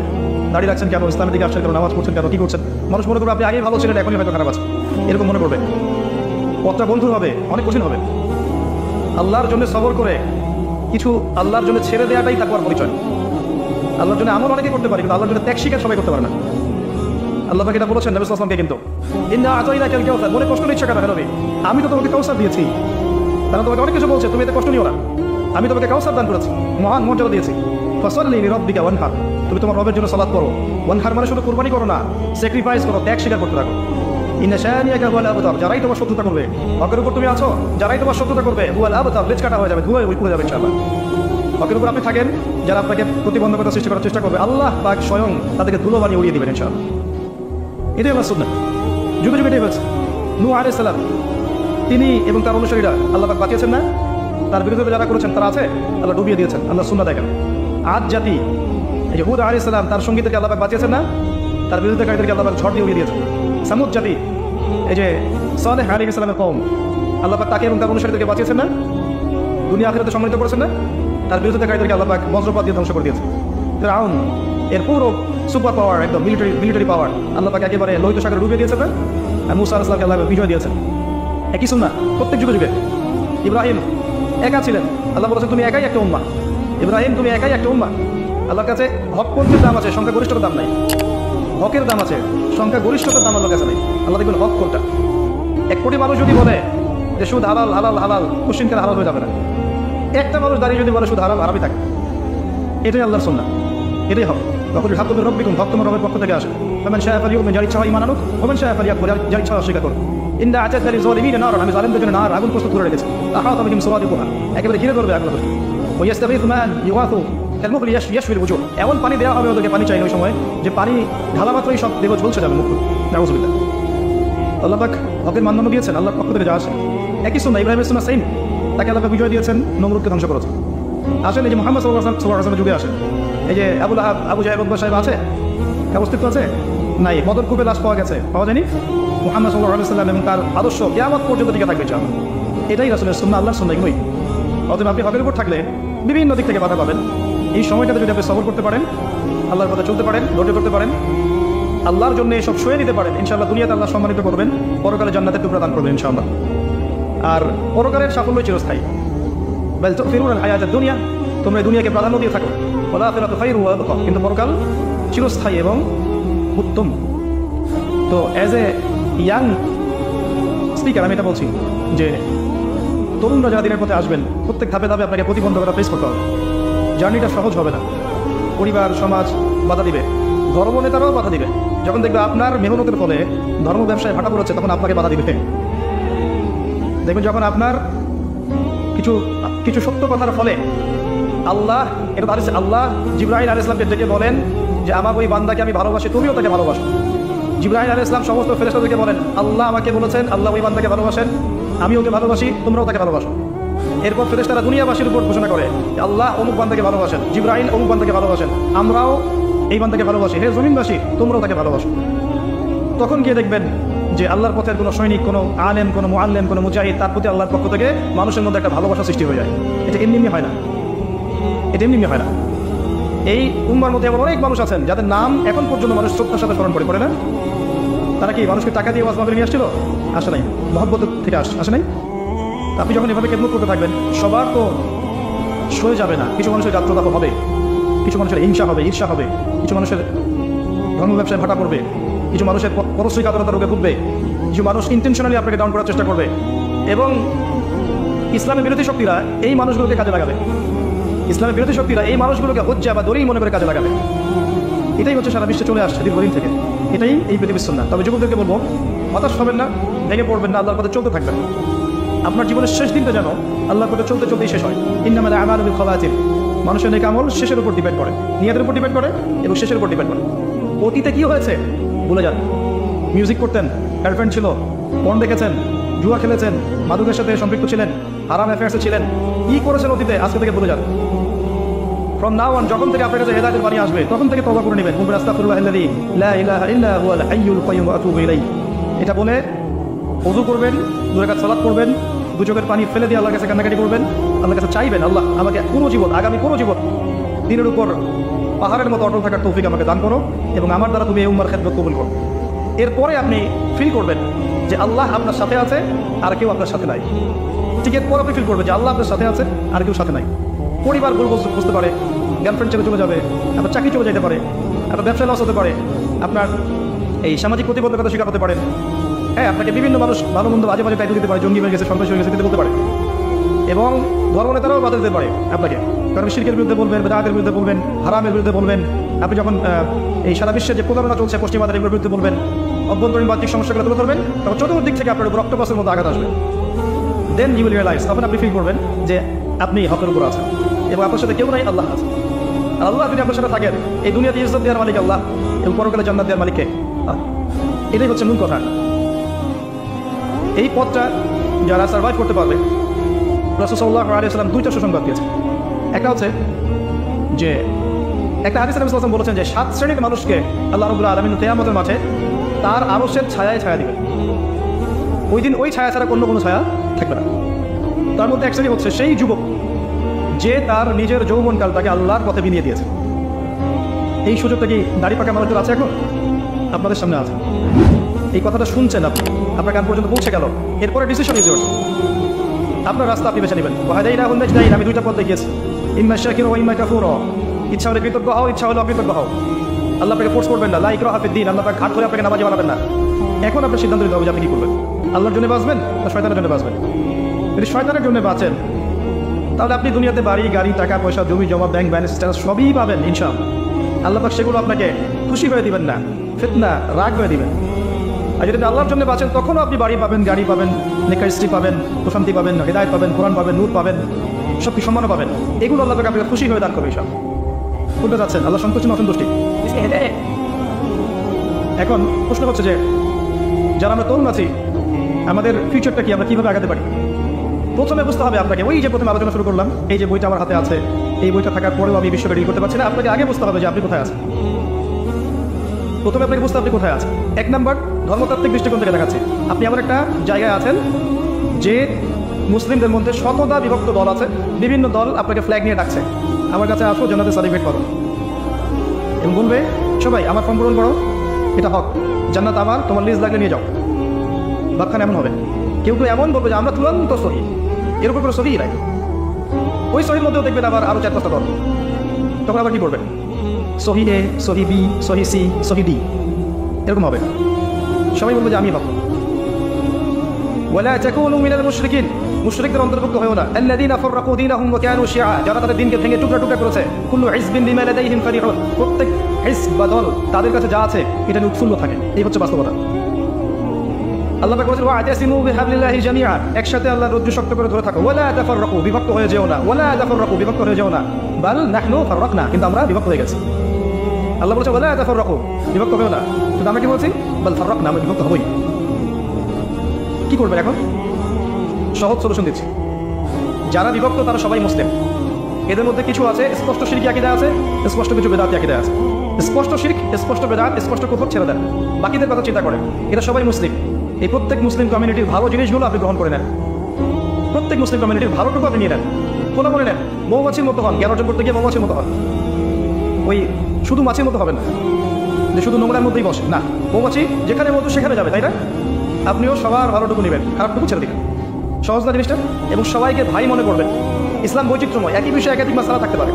দাঁড়িয়ে রাখছেন কেন, ইসলামের দিকে আসছেন কেন, নামাজ পড়ছেন কেন, কি করছেন। মানুষ মনে করবে আপনি আগেই ভালো ছিলেন, এখনই হয়তো খারাপ আছে, এরকম মনে করবে। পথটা বন্ধুর হবে, অনেক কঠিন হবে। আল্লাহর জন্য সবর করে কিছু আল্লাহর জন্য ছেড়ে দেওয়াটাই তাকওয়ার পরিচয়। আল্লাহর জন্য আমল অনেকে করতে পারে, কিন্তু আল্লাহর জন্য ত্যাগ স্বীকার সবাই করতে পারে না। আল্লাহ পাক এটা বলেছেন নবী সাল্লাল্লাহু আলাইহি ওয়াসাল্লামকে, কিন্তু ইন্না আতাইনাকাল কাউসার, মনে কষ্ট নিচ্ছ কেন নবী, আমি তো তোমাকে কাউসার দিয়েছি। তারা তোমাকে অনেক কিছু বলছে, তুমি এতে কষ্ট নিও না, আমি তোমাকে কাউসার দান করেছি, মহান মর্যাদা দিয়েছি। ফাসাল্লি লিরাব্বিকা ওয়ানহার, তুমি তোমার রবের জন্য সালাত করো। ওয়ানহার মানে শুধু কুরবানি করো না, স্যাক্রিফাইস করো, ত্যাগ স্বীকার করতে থাকো। ইন্না শানিয়াকা হুয়াল আবতার, যারাই তোমার শত্রুতা করবে, হকের উপর তুমি আছো, যারাই তোমার শত্রুতা করবে, হুয়াল আবতার, লেজ কাটা হয়ে যাবে, ধুয়ে পুড়ে যাবে ইনশাআল্লাহ। হকের উপর আপনি থাকেন, যারা আপনাকে প্রতিবন্ধকতা সৃষ্টি করার চেষ্টা করবে, আল্লাহ পাক স্বয়ং তাদেরকে ধুলো বানিয়ে উড়িয়ে দিবেন ইনশাআল্লাহ। এটাই আমার সুন্নাহ, যুগে যুগে এটাই হয়েছে। নূহ আলাইহিস সালাম তিনি এবং তার অনুসারীরা আল্লাহ পাক বাঁচিয়েছেন না, তার বিরুদ্ধে যারা করেছেন তারা আছে, আল্লাহ ডুবিয়ে দিয়েছেন। আল্লাহ সুন্নাহ দেখেন। আদ জাতি, এই যে হুদ আলাইহিস সালাম তার সঙ্গীদেরকে আল্লাহ পাক বাঁচিয়েছেন না, তার বিরুদ্ধেকারীদেরকে আল্লাহ পাক ঝড় দিয়ে উড়িয়ে দিয়েছেন। সামুদ জাতি, এই যে সালেহ আলাইহিস সালামের কওম, আল্লাহ পাক তাকে এবং তার অনুসারীদেরকে বাঁচিয়েছেন না, দুনিয়া আখিরাতে সম্মানিত করেছেন না। তার বিরোধিতাকারীদেরকে আল্লাহ পাক বজ্রপাত দিয়ে ধ্বংস করে দিয়েছে। ফিরআউন এর পুরো সুপার পাওয়ার, একদম মিলিটারি পাওয়ার আল্লাহ পাক একেবারে লোহিত সাগরে ডুবিয়ে দিয়েছে না। আর মুসা আলাইহিস সালামকে আল্লাহ বিজয় দিয়েছেন। একই সুন্নাহ প্রত্যেক যুগে যুগে। ইব্রাহিম একা ছিলেন, আল্লাহ বলেছেন তুমি একাই একটা উম্মাহ। ইব্রাহিম তুমি একাই একটা উম্মাহ। আল্লাহর কাছে হকপন্থীর দাম আছে, সংখ্যা গরিষ্ঠতার দাম নাই। হকের দাম আছে, সংখ্যা গরিষ্ঠতার দাম আল্লাহর কাছে নেই। আল্লাহ দেখবেন হক কোনটা। 1 কোটি মানুষ যদি বলে যে সুদ হালাল হালাল হালাল, কোশ্চিন হালাল হয়ে যাবে না। একটা মানুষ দাঁড়িয়ে যদি বলে সুদ হারাম, হারামই থাকে। এটাই আল্লাহর সুন্নাহ, এটাই হবে। তখন হাক্কু মির রাব্বিকুম, হক তোমার রবের পক্ষ থেকে আসে। ফামান শাআ ফালিউমিন, যার ইচ্ছা হয় ঈমান আনুক, ওমান শাআ ফালিয়াকফুর, যার ইচ্ছা অস্বীকার করুক। ইন্না আ'তাদনা লিয-যালিমিনা নারান, আমি জালিমদের জন্য আগুন প্রস্তুত করে রেখেছি। আহাতা বিহিম সুরাদিকুহা, একেবারে ঘিরে ধরবে আগুন। ওয়া ইয়াস্তাগীথু মান ইউগাথু কালমুহলি ইয়াশফিল ওযুহ, এমন পানি দেওয়া হবে ওদেরকে, পানি চাই ওই সময় যে পানি ঢালা মাত্রই সব দেহ ঝলসে যাবে মুখ। নাউযুবিল্লাহ। আল্লাহ পাক হকের মানদণ্ড দিয়েছেন, আল্লাহর পক্ষ থেকে যা আসে। একই সুন্নাহ, ইব্রাহিমের সুন্নাহ সেম। তাকে আল্লাহ পাক বিজয় দিয়েছেন, নমরুদকে ধ্বংস করেছেন। আসেন এই যে মুহাম্মদ সাল্লাল্লাহু আলাইহি ওয়াসাল্লামের যুগে আসেন, এই যে আবু লাহাব, আবু জাহেল, উতবা সাহেব আছে, অস্তিত্ব আছে? নাই। বদর কূপে লাশ পাওয়া গেছে, পাওয়া যায়নি। মুহাম্মদ সাল্লাল্লাহু আলাইহি ওয়াসাল্লাম এবং তার আদর্শ কিয়ামত পর্যন্ত টিকে থাকবে। এটাই রাসূলের সুন্নাহ, আল্লাহর সুন্নাহ। এগুলোই অতএব আপনি হকের উপর থাকলে বিভিন্ন দিক থেকে বাধা পাবেন। এই সময়টাতে যদি আপনি সবর করতে পারেন, আল্লাহর পথে চলতে পারেন, ধৈর্য করতে পারেন, আল্লাহর জন্য এসব সয়ে নিতে পারেন, ইনশাআল্লাহ দুনিয়াতে আল্লাহ সম্মানিত করবেন, পরকালে জান্নাতের টুকরা দান করবেন ইনশাআল্লাহ। আর পরকালের সাফল্য চিরস্থায়ী। বাল তু'থিরুনাল হায়াতাদ দুনিয়া, তোমরা দুনিয়াকে প্রাধান্য দিয়ে থাকো। ওয়াল আখিরাতু খায়রুন ওয়া আবকা, কিন্তু পরকাল চিরস্থায়ী এবং উত্তম। তো অ্যাজ এ ইয়াং স্পিকার আমি এটা বলছি যে তরুণরা যারা দিনের পথে আসবেন, প্রত্যেক ধাপে ধাপে আপনাকে প্রতিবন্ধকতা ফেস করতে হবে। জার্নিটা সহজ হবে না। পরিবার, সমাজ বাধা দিবে, ধর্ম নেতারাও বাধা দিবে। যখন দেখবে আপনার মেহনতের ফলে ধর্ম ব্যবসায় ভাটা পড়েছে, তখন আপনাকে বাধা দিবে। দেখবেন যখন আপনার কিছু সত্য কথার ফলে আল্লাহ, এটা হাদিসে আল্লাহ জিবরাইল আলাইহিস সালামকে ডেকে বলেন যে আমার ওই বান্দাকে আমি ভালোবাসি, তুমিও তাকে ভালোবাসো। জিবরাইল আলাইহিস সালাম সমস্ত ফেরেশতাদেরকে বলেন আল্লাহ আমাকে বলেছেন আল্লাহ ওই বান্দাকে ভালোবাসেন, আমি ওকে ভালোবাসি, তোমরাও তাকে ভালোবাসো। এরপর ফেরেশতারা দুনিয়াবাসীর উপর ঘোষণা করে আল্লাহ অমুক বান্দাকে ভালোবাসেন, জিবরাইল অমুক বান্দাকে ভালোবাসেন, আমরাও এই বান্দাকে ভালোবাসি, হে জমিনবাসী তোমরাও তাকে ভালোবাসো। তখন গিয়ে দেখবেন যে আল্লাহর পথের কোনো সৈনিক, কোনো আলেম, কোনো মুআল্লিম, কোনো মুজাহিদ, তার প্রতি আল্লাহর পক্ষ থেকে মানুষের মধ্যে একটা ভালোবাসা সৃষ্টি হয়ে যায়। এটা এমনি হয় না, এটা এমনি হয় না। এই উম্মার মধ্যে এমন অনেক মানুষ আছেন যাদের নাম এখন পর্যন্ত মানুষ শ্রদ্ধার সাথে স্মরণ করে না। তারা কি মানুষকে টাকা দিয়ে ওয়াজ মাহফিলে নিয়ে আসছিল? আসে নাই। মহব্বত থেকে আসে নাই। আপনি যখন এভাবে খেদমত করতে থাকবেন, সবার তো সয়ে যাবে না। কিছু মানুষের যাত্রাদাহ হবে, কিছু মানুষের হিংসা হবে, ঈর্ষা হবে, কিছু মানুষের ধর্ম ব্যবসায় ভাটা পড়বে, কিছু মানুষের পরশ্রী কাতরতা রোগে ভুগবে, কিছু মানুষ ইন্টেনশনালি আপনাকে ডাউন করার চেষ্টা করবে, এবং ইসলামের বিরোধী শক্তিরা এই মানুষগুলোকে কাজে লাগাবে। ইসলামের বিরোধী শক্তিরা এই মানুষগুলোকে হজ্জা বা দড়ি মনে করে কাজে লাগাবে। এটাই হচ্ছে সারা বিশ্বে চলে আসছে দীর্ঘদিন থেকে। এটাই এই পৃথিবীর সুন্নাহ। তবে যুবকদেরকে বলবো, হতাশ হবেন না, ভেঙে পড়বেন না, আল্লাহর পথে চলতে থাকবেন। আপনার জীবনের শেষ দিনটা যেন আল্লাহর পথে চলতে চলতেই শেষ হয়। ইন্নামাল আমালু বিল খাওয়াতির, মানুষের নেক আমল শেষের উপর ডিপেন্ড করে, নিয়তের উপর ডিপেন্ড করে এবং শেষের উপর ডিপেন্ড করে। অতীতে কি হয়েছে ভুলে যান। মিউজিক করতেন, গার্লফ্রেন্ড ছিল, পর্ন দেখেছেন, জুয়া খেলেছেন, মাদকের সাথে সম্পৃক্ত ছিলেন, হারাম অ্যাফেয়ার্সে ছিলেন, কি করেছেন অতীতে, আজকে থেকে ভুলে যান। ফ্রম নাও অন, যখন থেকে আপনার কাছে হেদায়েতের বাণী আসবে, তখন থেকে তওবা করে নেবেন। বলবেন আস্তাগফিরুল্লাহাল্লাযী লা ইলাহা ইল্লা হুয়াল হাইয়ুল কাইয়্যুম ওয়া আতুবু ইলাইহি। এটা বলে ওযু করবেন, 2 রাকাত সালাত করবেন, 2 চোখের পানি ফেলে দিয়ে আল্লাহর কাছে কান্নাকাটি করবেন, আল্লাহর কাছে চাইবেন আল্লাহ আমাকে পুরো জীবন, আগামী পুরো জীবন দিনের উপর পাহাড়ের মতো অটল থাকার তৌফিক আমাকে দান করো, এবং আমার দ্বারা তুমি এই উম্মার খেদমত কবুল করো। এরপরে আপনি ফিল করবেন যে আল্লাহ আপনার সাথে আছে আর কেউ আপনার সাথে নাই। ঠিক এরপর আপনি ফিল করবেন যে আল্লাহ আপনার সাথে আছে আর কেউ সাথে নাই। পরিবার ভুল বুঝতে পারে, গার্লফ্রেন্ড ছেড়ে চলে যাবে, আপনার চাকরি চলে যেতে পারে, আপনার ব্যবসায় লস হতে পারে, আপনার এই সামাজিক প্রতিবন্ধকতা শিকার হতে পারেন। হ্যাঁ, আপনাকে বিভিন্ন মানুষ ভালো মন্দ বাজে বাজে টাইটেল দিতে পারে, জঙ্গি হয়ে গেছে, সন্ত্রাসী হয়ে গেছে বলতে পারে, এবং ধর্মনেতারাও বাধা দিতে পারে আপনাকে। কারণ শিরকের বিরুদ্ধে বলবেন, বেদাতের বিরুদ্ধে বলবেন, হারামের বিরুদ্ধে বলবেন। আপনি যখন এই সারা বিশ্বে যে প্রতারণা চলছে পশ্চিমাদের এগুলোর বিরুদ্ধে বলবেন, অভ্যন্তরীণ বাহ্যিক সমস্যাগুলো তুলে ধরবেন, তখন চতুর্দিক থেকে আপনার উপর অক্টোপাসের মতো আঘাত আসবে। দেন ইউ উইল রিয়ালাইজ, তখন আপনি ফিল করবেন যে আপনি হকের উপর আছেন এবং আপনার সাথে কেউ নাই, আল্লাহ আছে। আর আল্লাহ যদি আপনার সাথে থাকেন, এই দুনিয়াতে ইজ্জত দেওয়ার মালিক আল্লাহ এবং পরকালে জান্নাত দেওয়ার মালিককে। এটাই হচ্ছে মূল কথা। এই পথটা যারা সার্ভাইভ করতে পারবে, রাসূল সাল্লাল্লাহু আলাইহি ওয়াসাল্লাম 2টা সুসংবাদ দিয়েছেন। একটা হচ্ছে যে একটা হাদিসে নবী সাল্লাল্লাহু আলাইহি ওয়াসাল্লাম বলেছেন যে 7 শ্রেণীর মানুষকে আল্লাহ রাব্বুল আলামিন কিয়ামতের মাঠে তার আরশের ছায়ায় ছায়া দিবেন। ওই দিন ওই ছায়া ছাড়া অন্য কোনো ছায়া থাকবে না। তার মধ্যে এক শ্রেণী হচ্ছে সেই যুবক যে তার নিজের যৌবনকালটাকে আল্লাহর পথে বিনিয়ে দিয়েছে। এই সুযোগটা কি দাড়ি পাকা মানুষদের আছে? এখন আপনাদের সামনে আছে। এই কথাটা শুনছেন আপনি, আপনার কান পর্যন্ত পৌঁছে গেল, এরপরে ডিসিশন ইজ ইয়োর্স। আপনার রাস্তা আপনি বেছে নেবেন। আমি দুইটা পথ দেখিয়েছি, ইম্মা শাকির ও ইম্মা কাফুর। ইচ্ছা হলে কৃতজ্ঞ হও, ইচ্ছা হলে অকৃতজ্ঞ হও। আল্লাহ আপনাকে ফোর্স করবেন না, লা ইকরাহা ফিদ-দীন। আল্লাহ আপনাকে ঘাট করে আপনাকে নামাজি বানাবেন না। এখন আপনার সিদ্ধান্ত নিতে হবে যে আপনি কি করবেন। আল্লাহর জন্য বাঁচবেন না শয়তানের জন্য বাঁচবেন? যদি শয়তানের জন্য বাঁচেন তাহলে আপনি দুনিয়াতে বাড়ি গাড়ি টাকা পয়সা জমি জমা ব্যাংক ব্যালেন্স সবই পাবেন ইনশাআল্লাহ। আল্লাহ পাক সেগুলো আপনাকে খুশি হয়ে দিবেন না, ফিতনা রাগ হয়ে দিবেন। আর যদি আল্লাহর জন্য বাঁচেন তখনও আপনি বাড়ি পাবেন, গাড়ি পাবেন, নেকার স্ত্রী পাবেন, প্রশান্তি পাবেন, হিদায়াত পাবেন, কোরআন পাবেন, নূর পাবেন, সব কি সম্মানও পাবেন। এগুলো আল্লাহ পাক আপনাকে খুশি হয়ে দান করবে সব। কোনটা চাচ্ছেন, আল্লাহ সন্তুষ্টি না অসন্তুষ্টি? এখন প্রশ্ন হচ্ছে যে যারা আমরা তরুণ আছি, আমাদের ফিউচারটা কি, আমরা কীভাবে আগাতে পারি? প্রথমে বুঝতে হবে আপনাকে, ওই যে প্রথমে আলোচনা শুরু করলাম, এই যে বইটা আমার হাতে আছে, এই বইটা থাকার পরেও আমি বিষয়টা রিড করতে পারছি না। আপনাকে আগে বুঝতে হবে যে আপনি কোথায় আছেন। প্রথমে আপনাকে বুঝতে আপনি কোথায় আছেন। এক নম্বর, ধর্মতাত্ত্বিক দৃষ্টিকোণ থেকে দেখাচ্ছি, আপনি এমন একটা জায়গায় আছেন যে মুসলিমদের মধ্যে শতটা বিভক্ত দল আছে, বিভিন্ন দল আপনাকে ফ্ল্যাগ নিয়ে ডাকছে, আমার কাছে আসো, জান্নাতে সার্টিফিকেট করো, এবং বলবে সবাই আমার ফর্ম পূরণ করো, এটা হক, জান্নাত আমার, তোমার লিস্ট লাগলে নিয়ে যাও। বাক্যান এমন হবে। কেউ কেউ এমন বলবে যে আমরা চূড়ান্ত সহি, এর উপর কোনো সহি নাই। ওই সহির মধ্যেও দেখবেন আবার আরও 4-5টা দল। তখন আবার কি করবেন? সহি এ, সহি বি, সহি সি, সহি ডি, এরকম হবে। সবাই বলবে যে আমি হক। ওয়ালা তাকুনু মিনাল মুশরিকিন, মুশরিকদের অন্তর্ভুক্ত হয়ো না। আল্লাযীনা ফাররাকু দীনাহুম ওয়া কানু শিয়া, যারা তাদের দিনকে ভেঙে টুকরা টুকরা করেছে। কুল্লু হিজবিন বিমা লাদাইহিম ফারিহুন, প্রত্যেক হিজব বা দল তাদের কাছে যা আছে এটা নিয়ে উৎফুল্ল থাকে। এই হচ্ছে বাস্তবতা। আল্লাহ পাক বলেছেন ওয়া'তাসিমু বিহাবলিল্লাহি জামিআ, একসাথে আল্লাহর রজ্জু শক্ত করে ধরে থাকো। ওয়ালা তাফাররাকু, বিভক্ত হয়ে যেও না। ওয়ালা তাফাররাকু, বিভক্ত হয়ে যেও না। বাল নাহনু ফাররাকনা, কিন্তু আমরা বিভক্ত হয়ে গেছি। আল্লাহ বলেছে ওয়ালা তাফাররাকু, বিভক্ত হয়েও না, কিন্তু আমরা কি বলছি? বাল ফাররাকনা, আমরা বিভক্ত হই। কি করবেন এখন? সহজ সলিউশন দিচ্ছি। যারা বিভক্ত তারা সবাই মুসলিম। এদের মধ্যে কিছু আছে স্পষ্ট শিরকি আকীদা আছে, স্পষ্ট কিছু বেদাতি আকীদা আছে। স্পষ্ট শিরক, স্পষ্ট বেদাত, স্পষ্ট কুফর ছেড়ে দেন, বাকিদের কথা চিন্তা করেন। এরা সবাই মুসলিম। এই প্রত্যেক মুসলিম কমিউনিটির ভালো জিনিসগুলো আপনি গ্রহণ করে নেন। প্রত্যেক মুসলিম কমিউনিটির ভালোটুকু আপনি নিয়ে নেন, খোলা মনে নেন। মৌমাছির মতো হন, জ্ঞান অর্জন করতে গিয়ে মৌমাছির মতো হন। ওই শুধু মাছির মতো হবেন না, যে শুধু নোংরার মধ্যেই বসে না। মৌমাছি যেখানে মতো সেখানে যাবে, তাই না? আপনিও সবার ভালোটুকু নেবেন, খারাপটুকু ছেড়ে দিবেন। সহজ না জিনিসটা? এবং সবাইকে ভাই মনে করবেন। ইসলাম বৈচিত্র্যময়, একই বিষয়ে একাধিক মাসালা থাকতে পারে।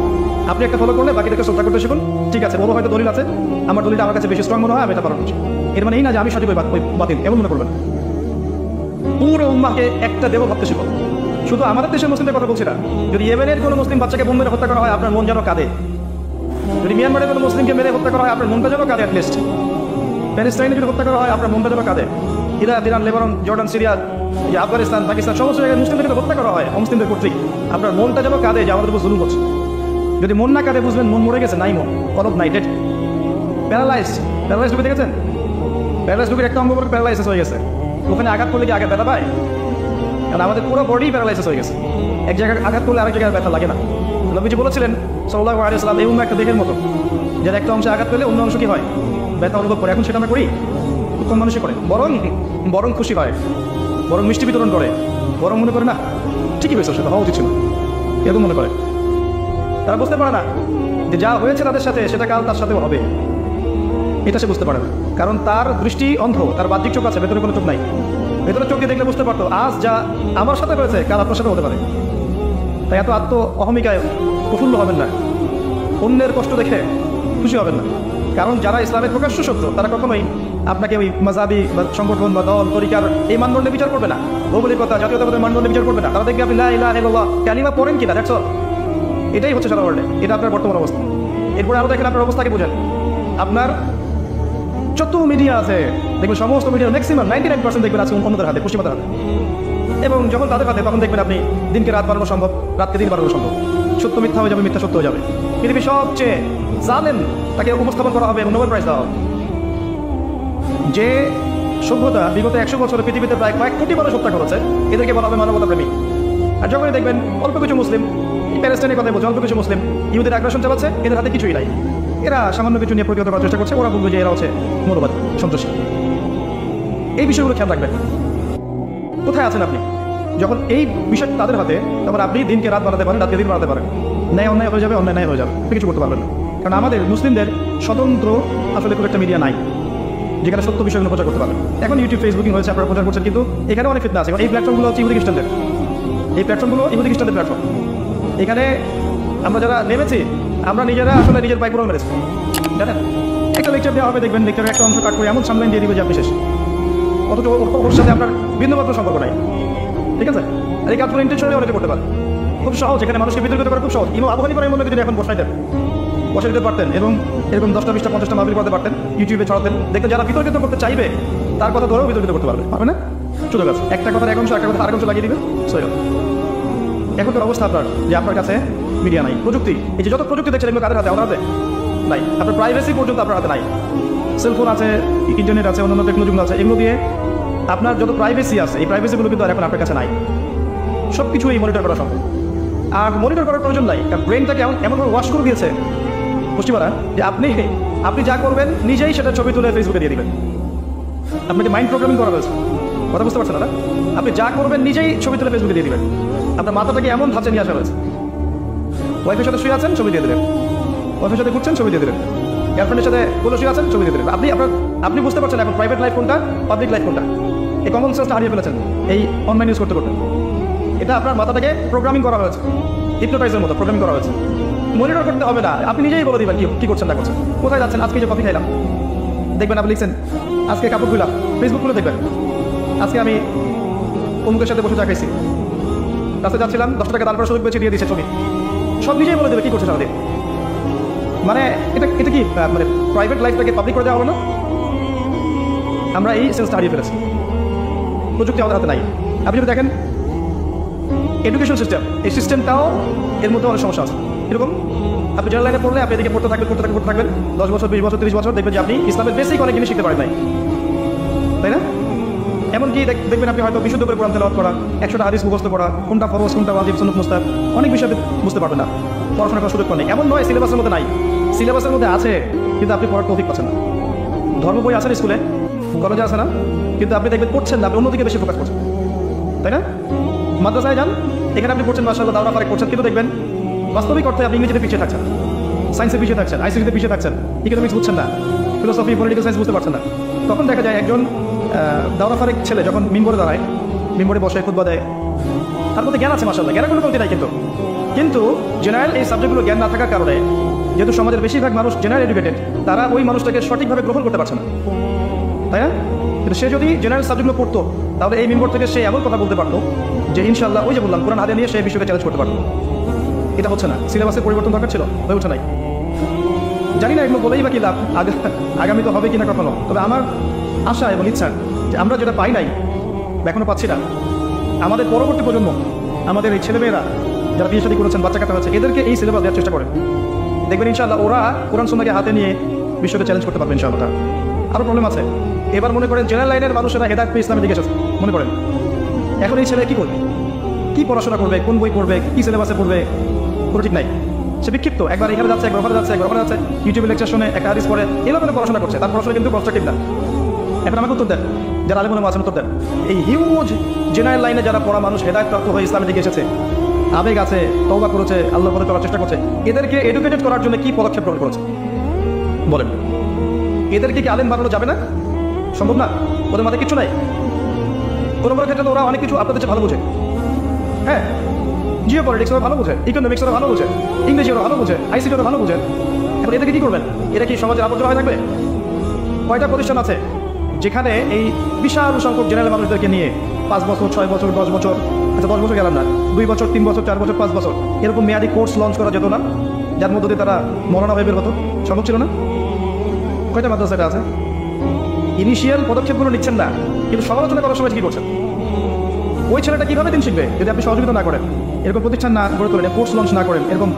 আপনি একটা ফলো করলে বাকিটাকে শ্রদ্ধা করতে শিখুন। ঠিক আছে, বড় হয়তো দলিল আছে, আমার দলিলটা আমার কাছে বেশি স্ট্রং মনে হয়, আমি এটা পালন করছি। এর মানে এই না যে আমি সঠিক ওই বাতিল, এমন মনে করবেন। পুরো উম্মাহকে একটা দেব ভাবতে শিখুন। শুধু আমাদের দেশের মুসলিমদের কথা বলছি না। যদি ইয়েমেনের কোনো মুসলিম বাচ্চাকে বোম মেরে হত্যা করা হয়, আপনার মন যেন কাঁদে। যদি মিয়ানমারের কোনো মুসলিমকে মেরে হত্যা করা হয়, আপনার মনটা যেন কাঁদে। অ্যাটলিস্ট প্যালেস্টাইনে যদি হত্যা করা হয়, আপনার মনটা যেন কাঁদে। Iraq, Iran, Lebanon, Jordan, Syria, Afghanistan, Pakistan, সমস্ত জায়গায় মুসলিমদের হত্যা করা হয় অমুসলিমদের কর্তৃক, আপনার মনটা যেন কাঁদে যে আমাদের উপর জুলুম হচ্ছে। যদি মন না কাঁদে বুঝবেন মন মরে গেছে, নাই মন, কলব নাই, ডেড, প্যারালাইজ। প্যারালাইজ রোগী দেখেছেন? প্যারালাইজ রোগীর একটা অঙ্গ প্যারালাইসিস হয়ে গেছে। ওখানে আঘাত করলে কি আগে ব্যথা পায়? কারণ আমাদের পুরো বডি প্যারালাইসিস হয়ে গেছে। এক জায়গায় আঘাত করলে আরেক জায়গায় ব্যথা লাগে না। নবীজি বলেছিলেন সাল্লাল্লাহু আলাইহি ওয়াসাল্লাম, এই উম্মাহ একটা দেহের মতো, যার একটা অংশে আঘাত পেলে অন্য অংশ কি হয়? ব্যথা অনুভব করে। এখন সেটা আমরা করি? কম মানুষই করে। বরং খুশি হয়, বরং মিষ্টি বিতরণ করে, বরং মনে করে না ঠিকই হয়েছে, সেটা হওয়া উচিত ছিল, এরকম মনে করে। তারা বুঝতে পারে না যে যা হয়েছে তাদের সাথে সেটা কাল তার সাথেও হবে। এটা সে বুঝতে পারে না, কারণ তার দৃষ্টি অন্ধ, তার বাহ্যিক চোখ আছে, ভেতরে কোনো চোখ নাই। ভেতরে চোখ দিয়ে দেখলে বুঝতে পারতো আজ যা আমার সাথে হয়েছে কাল আপনার সাথে হতে পারে। তাই এত অহমিকায় প্রফুল্ল হবেন না, অন্যের কষ্ট দেখে খুশি হবেন না। কারণ যারা ইসলামের প্রকাশ্য শত্রু তারা কখনোই আপনাকে ওই মাযহাবি বা সংগঠন বা দল তরিকার এই মানদণ্ডে বিচার করবে না, ভৌগোলিকতা, জাতীয়তাবাদের মানদণ্ডে বিচার করবে না। তারা দেখবে আপনি লা ইলাহা ইল্লাল্লাহ কালিমা পড়েন কিনা, দ্যাটস অল। এটাই হচ্ছে সারা ওয়ার্ল্ডে, এটা আপনার বর্তমান অবস্থা। এরপরে আরও দেখেন আপনার অবস্থাকে বোঝেন। আপনার যত মিডিয়া আছে দেখবেন, সমস্ত মিডিয়ার ম্যাক্সিমাম 99% দেখবেন আছে অন্যদের হাতে, পশ্চিমাদের হাতে। এবং যখন তাদের হাতে, তখন দেখবেন আপনি দিনকে রাত বাড়ানো সম্ভব, রাতকে দিন বাড়ানো সম্ভব। সত্য মিথ্যা হয়ে যাবে, মিথ্যা সত্য হয়ে যাবে। পৃথিবীর সবচেয়ে জালেম তাকে উপস্থাপন করা হবে এবং নোবেল প্রাইজ দেওয়া হবে। যে সভ্যতা বিগত 100 বছরে পৃথিবীতে প্রায় কয়েক কোটি মানুষ হত্যা করেছে, এদেরকে বলা হবে মানবতা প্রেমী। আর যখনই দেখবেন অল্প কিছু মুসলিম, প্যালেস্টাইনের কথা বলছে, অল্প কিছু মুসলিম ইহুদের আগ্রাসন চালাচ্ছে, এদের হাতে কিছুই নাই, এরা সামান্য কিছু নিয়ে প্রতিহত করার চেষ্টা করছে, ওরা বলবে যে এরা হচ্ছে মৌলবাদ, সন্ত্রাসী। এই বিষয়গুলো খেয়াল রাখবেন। কোথায় আছেন আপনি? যখন এই বিষয় তাদের হাতে, তখন আপনি দিনকে রাত বানাতে পারেন, রাতকে দিন বানাতে পারেন। ন্যায় অন্যায় হয়ে যাবে, অন্যায় ন্যায় হয়ে যাবে, আপনি কিছু করতে পারবেন না। কারণ আমাদের মুসলিমদের স্বতন্ত্র আসলে খুব একটা মিডিয়া নাই যেখানে সত্য বিষয়গুলো প্রচার করতে পারবেন। এখন ইউটিউব, ফেসবুকিং হয়েছে, আপনারা প্রচার করছেন, কিন্তু এখানে অনেক ফিতনা আছে। এই প্ল্যাটফর্মগুলো হচ্ছে ইহুদি খ্রিস্টানদের, এই প্ল্যাটফর্মগুলো ইহুদি খ্রিস্টানদের প্ল্যাটফর্ম। এখানে আমরা যারা নেমেছি, আমরা নিজেরা আসলে নিজের পাই পুরো মেরেছি, জানেন। একটা লেকচার দেওয়া হবে, দেখবেন লেকচারের একটা অংশ কাট করে এমন সামলাইন দিয়ে দিবে যে আপনি শেষ, অথচ ওর সাথে আপনার বিন্দুমাত্র সম্পর্ক নাই, ঠিক আছে। আর এই কাজগুলো ইন্টেনশনালি অনেকে করতে পারে, খুব সহজ, এখানে মানুষকে বিতর্কিত করা খুব সহজ। ইমাম আবু হানিফার মধ্যে যদি এখন বসাই দিতে পারতেন এবং এরকম 10টা 20টা 50টা মাহফিল করতে পারতেন, ইউটিউবে ছড়াতেন, দেখতে যারা বিতর্কিত করতে চাইবে তার কথা ধরেও বিতর্কিত করতে পারবে না, সুযোগ আছে। একটা কথার এক অংশ, একটা কথা আরেক অংশ লাগিয়ে দিবে, সৈয়দ। এখনকার অবস্থা আপনার যে আপনার কাছে মিডিয়া নাই, প্রযুক্তি, এই যে যত প্রযুক্তি দেখছেন এগুলো কাদের হাতে? আমাদের হাতে নাই। আপনার প্রাইভেসি পর্যন্ত আপনার হাতে নাই। সেলফোন আছে, ইন্টারনেট আছে, অন্যান্য টেকনোলজিগুলো আছে, এগুলো দিয়ে আপনার যত প্রাইভেসি আছে, এই প্রাইভেসিগুলো কিন্তু আর এখন আপনার কাছে নাই। সব কিছু এই মনিটর করা সম্ভব। আর মনিটর করার প্রয়োজন নাই, কারণ ব্রেনটাকে এমনভাবে ওয়াশ করে দিয়েছে পশ্চিমারা যে আপনি যা করবেন নিজেই সেটা ছবি তুলে ফেসবুকে দিয়ে দিবেন। আপনাকে মাইন্ড প্রোগ্রামিং করা হয়েছে, কথা বুঝতে পারছেন না? আপনি যা করবেন নিজেই ছবি তুলে ফেসবুকে দিয়ে দিবেন। আপনার মাথাটাকে এমন ধাঁচে নিয়ে আসা হয়েছে, ওয়াইফের সাথে শুয়ে আছেন, ছবি দিয়ে দিলেন, ওয়াইফের সাথে ঘুরছেন, ছবি দিয়ে দিলেন, গার্লফ্রেন্ডের সাথে কোলে শুয়ে আছেন, ছবি দিয়ে দিলেন। আপনি বুঝতে পারছেন এখন প্রাইভেট লাইফ কোনটা, পাবলিক লাইফ কোনটা। এই কমন সেন্সটা হারিয়ে ফেলেছেন এই অনলাইন ইউজ করতে করতে। এটা আপনার মাথাটাকে প্রোগ্রামিং করা হয়েছে, হিপনোটাইজের মতো প্রোগ্রামিং করা হয়েছে। মনিটর করতে হবে না, আপনি নিজেই বলে দিবেন কি করছেন না করছেন, কোথায় যাচ্ছেন। আজকে যে কফি খাইলাম, দেখবেন আপনি লিখছেন, আজকে কাপড় ধুলাম, ফেসবুক খুলে দেখবেন, আজকে আমি অমুকের সাথে বসে চা খাইছি, রাস্তায় যাচ্ছিলাম, 10 টাকা দান করার সুযোগ পেয়েছি, দিয়ে দিচ্ছে ছবি, সব নিজেই বলে দেবে কি করছে সারাদিন। মানে এটা কি মানে প্রাইভেট লাইফটাকে পাবলিক করে দেওয়া হলো না? আমরা এই সেন্সটা হারিয়ে ফেলেছি, প্রযুক্তি আমাদের হাতে নাই। আপনি যদি দেখেন এডুকেশন সিস্টেম, এই সিস্টেমটাও এর মধ্যে অনেক সমস্যা আছে। এরকম আপনি জেনারেল লাইনে পড়লে আপনি এদিকে পড়তে থাকবেন 10 বছর 20 বছর 30 বছর, দেখবেন যে আপনি ইসলামের বেসিক অনেক জিনিস শিখতে পারেন নাই, তাই না? এমনকি দেখবেন আপনি হয়তো বিশুদ্ধ করে কোরআন তেলাওয়াত করা, 100টা হাদিস মুখস্থ করা, কোনটা ফরজ কোনটা ওয়াজিব সুন্নাত মুস্তাহাব, অনেক বিষয় বুঝতে পারবেন না, পড়াশোনা করার সুযোগ নেই। এমন নয় সিলেবাসের মধ্যে নাই, সিলেবাসের মধ্যে আছে, কিন্তু আপনি পড়ার তৌফিক পাচ্ছেন না। ধর্ম বই আছে স্কুলে, কলেজে আছে না, কিন্তু আপনি দেখবেন পড়ছেন না, আপনি অন্যদিকে বেশি ফোকাস করছেন, তাই না? মাদ্রাসায় যান, এখানে আপনি পড়ছেন মাশাআল্লাহ, দাওরা ফারেক করছেন, কিন্তু দেখবেন বাস্তবিক অর্থে আপনি ইংরেজিতে পিছিয়ে থাকছেন, সায়েন্সে পিছিয়ে থাকছেন, আইসিটিতে পিছিয়ে থাকছেন, ইকোনমিক্স বুঝছেন না, ফিলোসফি পলিটিক্যাল সায়েন্স বুঝতে পারছেন না। তখন দেখা যায় একজন দাওরা ফারেক ছেলে যখন মিম্বরে দাঁড়ায়, মিম্বরে বসে খুতবা দেয়, তার মধ্যে জ্ঞান আছে মাশাআল্লাহ, জ্ঞানের কোনো কমতি নাই, কিন্তু জেনারেল এই সাবজেক্টগুলো জ্ঞান না থাকার কারণে, যেহেতু সমাজের বেশিরভাগ মানুষ জেনারেল এডুকেটেড, তারা ওই মানুষটাকে সঠিকভাবে গ্রহণ করতে পারছে না, তাই না? কিন্তু সে যদি জেনারেল সাবজেক্টগুলো পড়তো, তাহলে এই মিম্বর থেকে সে এমন কথা বলতে পারতো যে ইনশাআল্লাহ, ওই যে বললাম, কোরআন হাতে নিয়ে সে বিষয়কে চ্যালেঞ্জ করতে পারতো। এটা হচ্ছে না, সিলেবাসের পরিবর্তন দরকার ছিল, হয়ে ওঠে নাই। জানি না এগুলো বলেই বা কি লাভ, আগামী তো হবে কিনা কখনো। তবে আমার আশা এবং ইচ্ছা যে আমরা যেটা পাই নাই, এখনো পাচ্ছি না, আমাদের পরবর্তী প্রজন্ম, আমাদের এই ছেলেমেয়েরা যারা বিয়ে শাদী করেছেন, বাচ্চা কাটা হচ্ছে, এদেরকে এই সিলেবাস দেওয়ার চেষ্টা করেন, দেখবেন ইনশাআল্লাহ ওরা কোরআন সুন্নাহকে হাতে নিয়ে বিশ্বকে চ্যালেঞ্জ করতে পারবে ইনশাআল্লাহ। আরও প্রবলেম আছে, এবার মনে করেন জেনারেল লাইনের মানুষেরা হেদায়েত পেয়ে ইসলামের দিকে এসেছে, মনে করেন এখন এই ছেলে কী করবে, কী পড়াশোনা করবে, কোন বই পড়বে, কী সিলেবাসে পড়বে, কোনো ঠিক নাই। সে বিক্ষিপ্ত, একবার এখানে যাচ্ছে, একবার ওখানে যাচ্ছে, একবার ওখানে যাচ্ছে, ইউটিউবে লেকচার শুনে, একটা হাদিস পড়ে, এভাবে পড়াশোনা করছে, তার পড়াশোনা কিন্তু কনস্ট্রাকটিভ না। এখন আমাকে উত্তর দেন, যারা আলেম ওলামা আছেন উত্তর দেন, এই হিউজ জেনারেল লাইনে যারা পড়া মানুষ, হেদায়েত প্রাপ্ত হয়ে ইসলামের দিকে এসেছে, আবেগ আছে, তওবা করেছে, আল্লাহ পরে করার চেষ্টা করছে, এদেরকে এডুকেটেড করার জন্য কি পদক্ষেপ গ্রহণ করেছে বলেন? এদেরকে কি আলেম বানানো যাবে না? সম্ভব না? ওদের মাথায় কিছু নাই? কোনো কোনো ক্ষেত্রে তো ওরা অনেক কিছু আপনাদের চেয়ে ভালো বোঝে, হ্যাঁ, জিও পলিটিক্স ওরা ভালো বোঝে, ইকোনমিক্স ওরা ভালো বোঝে, ইংরেজি ওরা ভালো বোঝে, আইসিটি ওরা ভালো বোঝে। এখন এদেরকে কী করবেন? এরা কি সমাজের আবর্জনা হয়ে থাকবে? কয়টা প্রতিষ্ঠান আছে যেখানে এই বিশাল সংখ্যক জেনারেল মানুষদেরকে নিয়ে 5 বছর 6 বছর 10 বছর, আচ্ছা 10 বছর গেলাম না, 2 বছর 3 বছর 4 বছর 5 বছর এরকম মেয়াদি কোর্স লঞ্চ করা যেত না, যার মধ্যে দিয়ে তারা মৌলানা হয়ে বের হতো? সম্ভব ছিল না? কয়টা মাদ্রাসা এটা আছে? ইনিশিয়াল পদক্ষেপগুলো নিচ্ছেন না, কিন্তু সমালোচনা করার সময় কী করছেন? ওই ছেলেটা কীভাবে দিন শিখবে যদি আপনি সহযোগিতা না করেন, এরকম প্রতিষ্ঠান না গড়ে তোলেন, কোর্স লঞ্চ না করেন, এরকম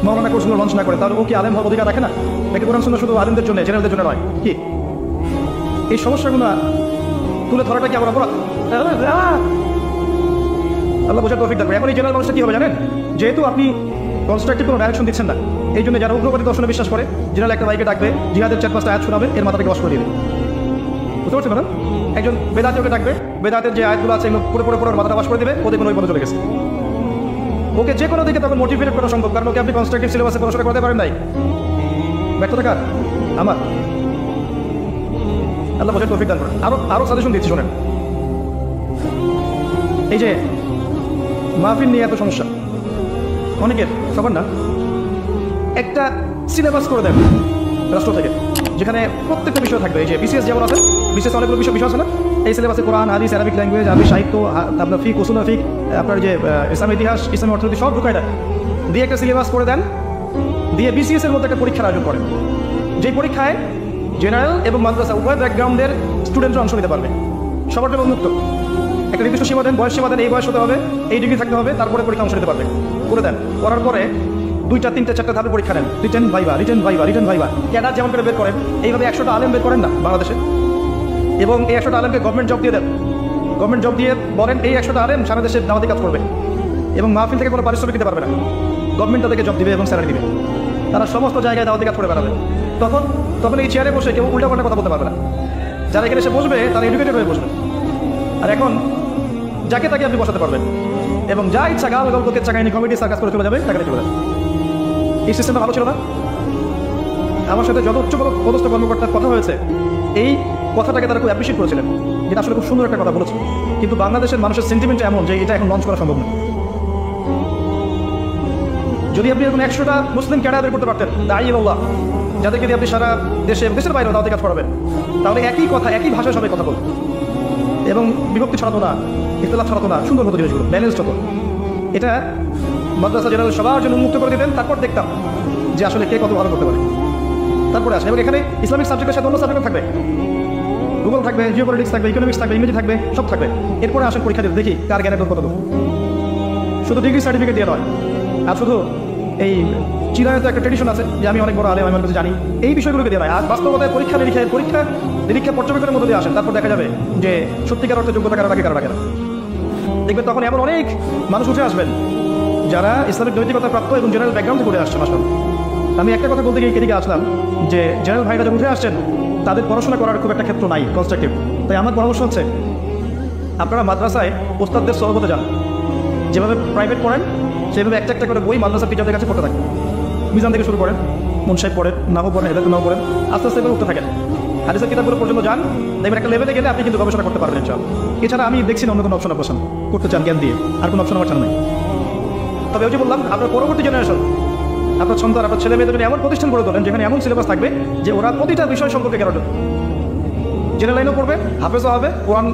মৌলানা কোর্সগুলো লঞ্চ না করেন, তাহলে ও কি আলেম হওয়ার অধিকার রাখে না? নাকি কোরআন সুন্নাহ শুধু আলেমদের জন্য, জেনারেলদের জন্য নয়? কি এই সমস্যাগুলো তুলে ধরাটা কি আমার অপরাধ? আল্লাহ বোঝার তৌফিক দেবে। এখন এই জেনারেল মানুষটা কী হবে জানেন? যেহেতু আপনি কনস্ট্রাকটিভ কোনো ডাইরেকশন দিচ্ছেন না, এই জন্য যারা উগ্রবাদী দর্শনে বিশ্বাস করে, জেনারেল একটা বাইকে ডাকবে, জিহাদের 4-5টা আয়াত শোনাবে, এর মাথা থেকে ওয়াশ করে দিবে। বুঝতে পারছেন না? একজন বেদাতীকে ডাকবে, বেদাতের যে আয়াতগুলো আছে এগুলো পড়ে পড়ে পড়ে মাথাটা বাস করে দেবে, ওদের কোনো ওই পথে চলে গেছে। ওকে যে কোনো দিকে তখন মোটিভেট করা সম্ভব, কারণ ওকে আপনি কনস্ট্রাকটিভ সিলেবাসে পড়াশোনা করতে পারেন নাই। ব্যর্থতা কার? আমার। আল্লাহ বোঝার তৌফিক দান করেন। আরো সাজেশন দিচ্ছি, শোনেন। এই যে মাহফিল নিয়ে এত সমস্যা অনেকের, সবার না, একটা সিলেবাস করে দেন রাষ্ট্র থেকে, যেখানে প্রত্যেকটা বিষয় থাকবে। এই যে বিসিএস যেমন আছে, বিসিএস অনেকগুলো বিষয় আছে না, এই সিলেবাসে কোরআন, হাদিস, আরবিক ল্যাঙ্গুয়েজ, আরবি সাহিত্য, আপনার ফিক, উসুল ফিক, আপনার যে ইসলামের ইতিহাস, ইসলামী অর্থনীতি সব ঢুকায় দেন, দিয়ে একটা সিলেবাস করে দেন, দিয়ে বিসিএস এর মধ্যে একটা পরীক্ষার আয়োজন করেন, যে পরীক্ষায় জেনারেল এবং মাদ্রাসা উভয় ব্যাকগ্রাউন্ডের স্টুডেন্টরা অংশ নিতে পারবে, সবার জন্য উন্মুক্ত। একটা নির্দিষ্ট সীমা দেন, বয়স সীমা দেন, এই বয়স হতে হবে, এই ডিগ্রি থাকতে হবে, তারপরে পরীক্ষা অংশ নিতে পারবে। করে দেন, করার পরে 2টা 3টা 4টা ধাপে পরীক্ষা নেন, রিটেন ভাইবা। ক্যাডার যেমন করে বের করেন, এইভাবে 100টা আলেম বের করেন না বাংলাদেশে, এবং এই 100টা আলেমকে গভর্নমেন্ট জব দিয়ে দেন। গভর্নমেন্ট জব দিয়ে বলেন এই 100টা আলেম সারা দেশে দাওয়াতি কাজ করবে, এবং মাহফিল থেকে কোনো পারিশ্রমিক দিতে পারবে না, গভর্নমেন্ট তাদেরকে জব দিবে এবং স্যালারি দিবে, তারা সমস্ত জায়গায় দাওয়াতি কাজ করে বেড়াবে। তখন এই চেয়ারে বসে কেউ উল্টাপাল্টা কথা বলতে পারবে না, যারা এখানে এসে বসবে তারা এডুকেটেড হয়ে বসবে। আর এখন যাকে তাকে আপনি বসাতে পারবেন, এবং যা ইচ্ছা গাল গল্প কেচ্ছা কাহিনী কমেডি সার্কাস করে চলে যাবে, তাকে চলে যাবে। এই সিস্টেমটা ভালো ছিল না? আমার সাথে যত উচ্চ পদস্থ কর্মকর্তার কথা হয়েছে, এই কথাটাকে তারা খুব অ্যাপ্রিসিয়েট করেছিলেন, যেটা আসলে খুব সুন্দর একটা কথা বলেছে। কিন্তু বাংলাদেশের মানুষের সেন্টিমেন্ট এমন যে এটা এখন লঞ্চ করা সম্ভব না। যদি আপনি এখন 100টা মুসলিম ক্যাডার বের করতে পারতেন, দাঁড়িয়ে যাদেরকে দিয়ে আপনি সারা দেশের বাইরেও দাওয়াতি কাজ করাবেন, তাহলে একই কথা একই ভাষায় সবাই কথা বলতো, এবং বিভক্তি ছড়াতো না, ইখতিলাফ ছড়াতো না, সুন্দর হতো জিনিসগুলো, ব্যালেন্সড হতো। এটা মাদ্রাসা জেনারেল সবার জন্য উন্মুক্ত করে দিতেন, তারপর দেখতাম যে আসলে কে কত ভালো করতে পারে, তারপরে আসে। এবং এখানে ইসলামিক সাবজেক্টের সাথে অন্য সাবজেক্ট থাকবে, ভূগোল থাকবে, জিওপলিটিক্স থাকবে, ইকোনমিক্স থাকবে, ইংরেজি থাকবে, সব থাকবে। এরপরে আসেন পরীক্ষা দিতে, দেখি কার জ্ঞানের কত দূর। শুধু ডিগ্রি সার্টিফিকেট দিয়ে নয়, আর শুধু এই চিরায়ত একটা ট্রেডিশন আছে যে আমি অনেক বড় আলেম, আমি অনেক কিছু জানি, এই বিষয়গুলোকে দিয়ে নয়। আর বাস্তবতায় পরীক্ষা নিরীক্ষা পর্যবেক্ষণের মধ্যে দিয়ে আসেন, তারপর দেখা যাবে যে সত্যিকার অর্থে যোগ্যতা কারো রাখে না। দেখবেন তখন এমন অনেক মানুষ উঠে আসবেন যারা ইসলামিক নৈতিকতা প্রাপ্ত এবং জেনারেল ব্যাকগ্রাউন্ড থেকে উঠে আসছেন। আসলে আমি একটা কথা বলতে গিয়ে এদিকে আসলাম যে জেনারেল ভাইরা যখন উঠে আসছেন, তাদের পড়াশোনা করার খুব একটা ক্ষেত্র নাই কনস্ট্রাকটিভ। তাই আমার পরামর্শ হচ্ছে, আপনারা মাদ্রাসায় ওস্তাদদের সহবতে যান, যেভাবে প্রাইভেট পড়েন সেভাবে একটা একটা করে বই মাদ্রাসার টিচারদের কাছে পড়তে থাকেন। মিজান থেকে শুরু করেন, মুনসাহেব পড়েন, নাহু পড়েন, হেদায়েত নাহু পড়েন, আস্তে আস্তে এভাবে উঠতে থাকেন। হাদিসের কিতাবগুলো পর্যন্ত যান, দেখবেন একটা লেভেলে গেলে আপনি কিন্তু গবেষণা করতে পারবেন ইনশাআল্লাহ। এছাড়া আমি দেখছি না অন্য কোনো অপশন আপনার করতে চান জ্ঞান দিয়ে, আর কোনো অপশন আমার সামনে নেই। তবে ওই যে বললাম, আপনার পরবর্তী জেনারেশন, আপনার সন্তান, আপনার ছেলে মেয়েদের জন্য এমন প্রতিষ্ঠান গড়ে তোলেন যেখানে এমন সিলেবাস থাকবে যে ওরা প্রতিটা বিষয় সম্পর্কে জ্ঞান অর্জন, জেনারেল লাইনও পড়বে, হাফেজও হবে, কোরআন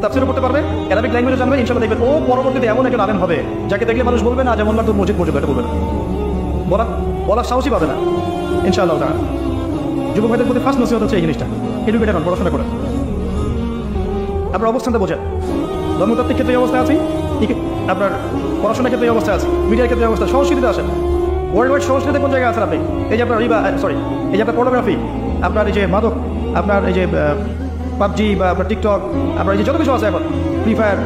তাফসীরও পড়তে পারবে, আরবিক ল্যাঙ্গুয়েজও জানবে, ইনশাআল্লাহ দেখবেন ও পরবর্তীতে এমন একজন আলেম হবে যাকে দেখলে মানুষ বলবে না যেমন তো মসজিদ পড়বে, এটা বলবে না, বলার সাহসই পাবে না ইনশাআল্লাহ। তারা যুবক ভাইদের প্রতি ফার্স্ট নসিহত হচ্ছে এই জিনিসটা, এডুকেটেড হন, পড়াশোনা করেন। আপনার অবস্থানটা বোঝেন, ধর্মতাত্ত্বিক ক্ষেত্রে এই অবস্থায় আছি, আপনার পড়াশোনার ক্ষেত্রে এই অবস্থায় আছে, মিডিয়ার ক্ষেত্রে এই অবস্থা, সংস্কৃতিতে আসেন, ওয়ার্ল্ড ওয়াইড সংস্কৃতিতে কোন জায়গায় আছেন আপনি? এই যে আপনার এই যে আপনার পর্নোগ্রাফি, আপনার এই যে মাদক, আপনার এই যে পাবজি বা আপনার টিকটক, আপনার এই যে যত কিছু আছে এখন, ফ্রি ফায়ার,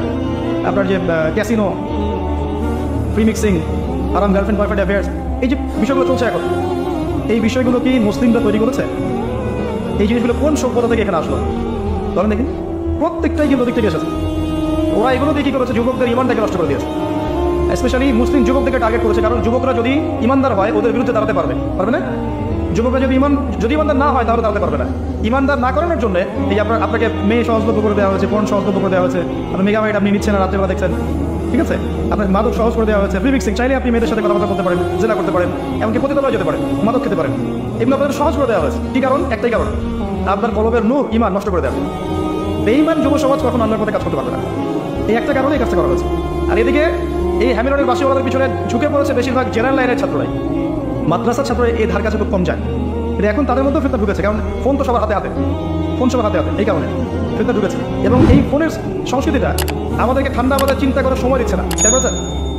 আপনার যে ক্যাসিনো, ফ্রি মিক্সিং, আরাম গার্লফ্রেন্ড বয়ফ্রেন্ড অ্যাফেয়ার্স, এই যে বিষয়গুলো চলছে এখন, এই বিষয়গুলো কি মুসলিমরা তৈরি করেছে? এই জিনিসগুলো কোন সভ্যতা থেকে এখানে আসলো? ধরেন দেখুন, প্রত্যেকটাই কিন্তু ওদিক থেকে এসেছে। ওরা এগুলো দিয়ে কী করেছে? যুবকদের ইমানটাকে নষ্ট করে দিয়েছে। স্পেশালি মুসলিম যুবকদেরকে টার্গেট করেছে, কারণ যুবকরা যদি ইমানদার হয় ওদের বিরুদ্ধে দাঁড়াতে পারবে না। যুবকরা যদি ইমানদার না হয় তাহলে দাঁড়াতে পারবে না। ইমানদার না করানোর জন্য এই আপনাকে মেয়ে সহজলভ্য করে দেওয়া হয়েছে, পর্ন সহজলভ্য করে দেওয়া হয়েছে, আপনি মেগাবাইট আপনি নিচ্ছেন না, রাত্রেবেলা দেখছেন, ঠিক আছে? আপনার মাদক সহজ করে দেওয়া হয়েছে, ফ্রি মিক্সিং, চাইলে আপনি মেয়েদের সাথে কথাবার্তা বলতে পারেন, জেনা করতে পারেন, এমনকি পতিতালয়ে যেতে পারেন, মাদক খেতে পারেন, এগুলো আপনাদের সহজ করে দেওয়া হয়েছে। কি কারণ? একটাই কারণ, আপনার কলবের নূর ইমান নষ্ট করে দেওয়া। বেঈমান যুব সমাজ কখন আল্লাহর পথে কাজ করতে পারবে না, এই একটা কারণে এই কাজটা করা হয়েছে। আর এদিকে এই হ্যামিলনের বাসীওয়ালাদের পিছনে ঝুঁকে পড়েছে বেশিরভাগ জেনারেল লাইনের ছাত্ররাই, মাদ্রাসার ছাত্ররা এই ধার কাছে খুব কম যায়। এটা এখন তাদের মধ্যেও ফিতনা ঢুকেছে, কারণ ফোন তো সবার হাতে হাতে, এই কারণে ফিতনা ঢুকেছে। এবং এই ফোনের সংস্কৃতিটা আমাদেরকে ঠান্ডা বাজার চিন্তা করার সময় দিচ্ছে না, খেয়াল করেছেন?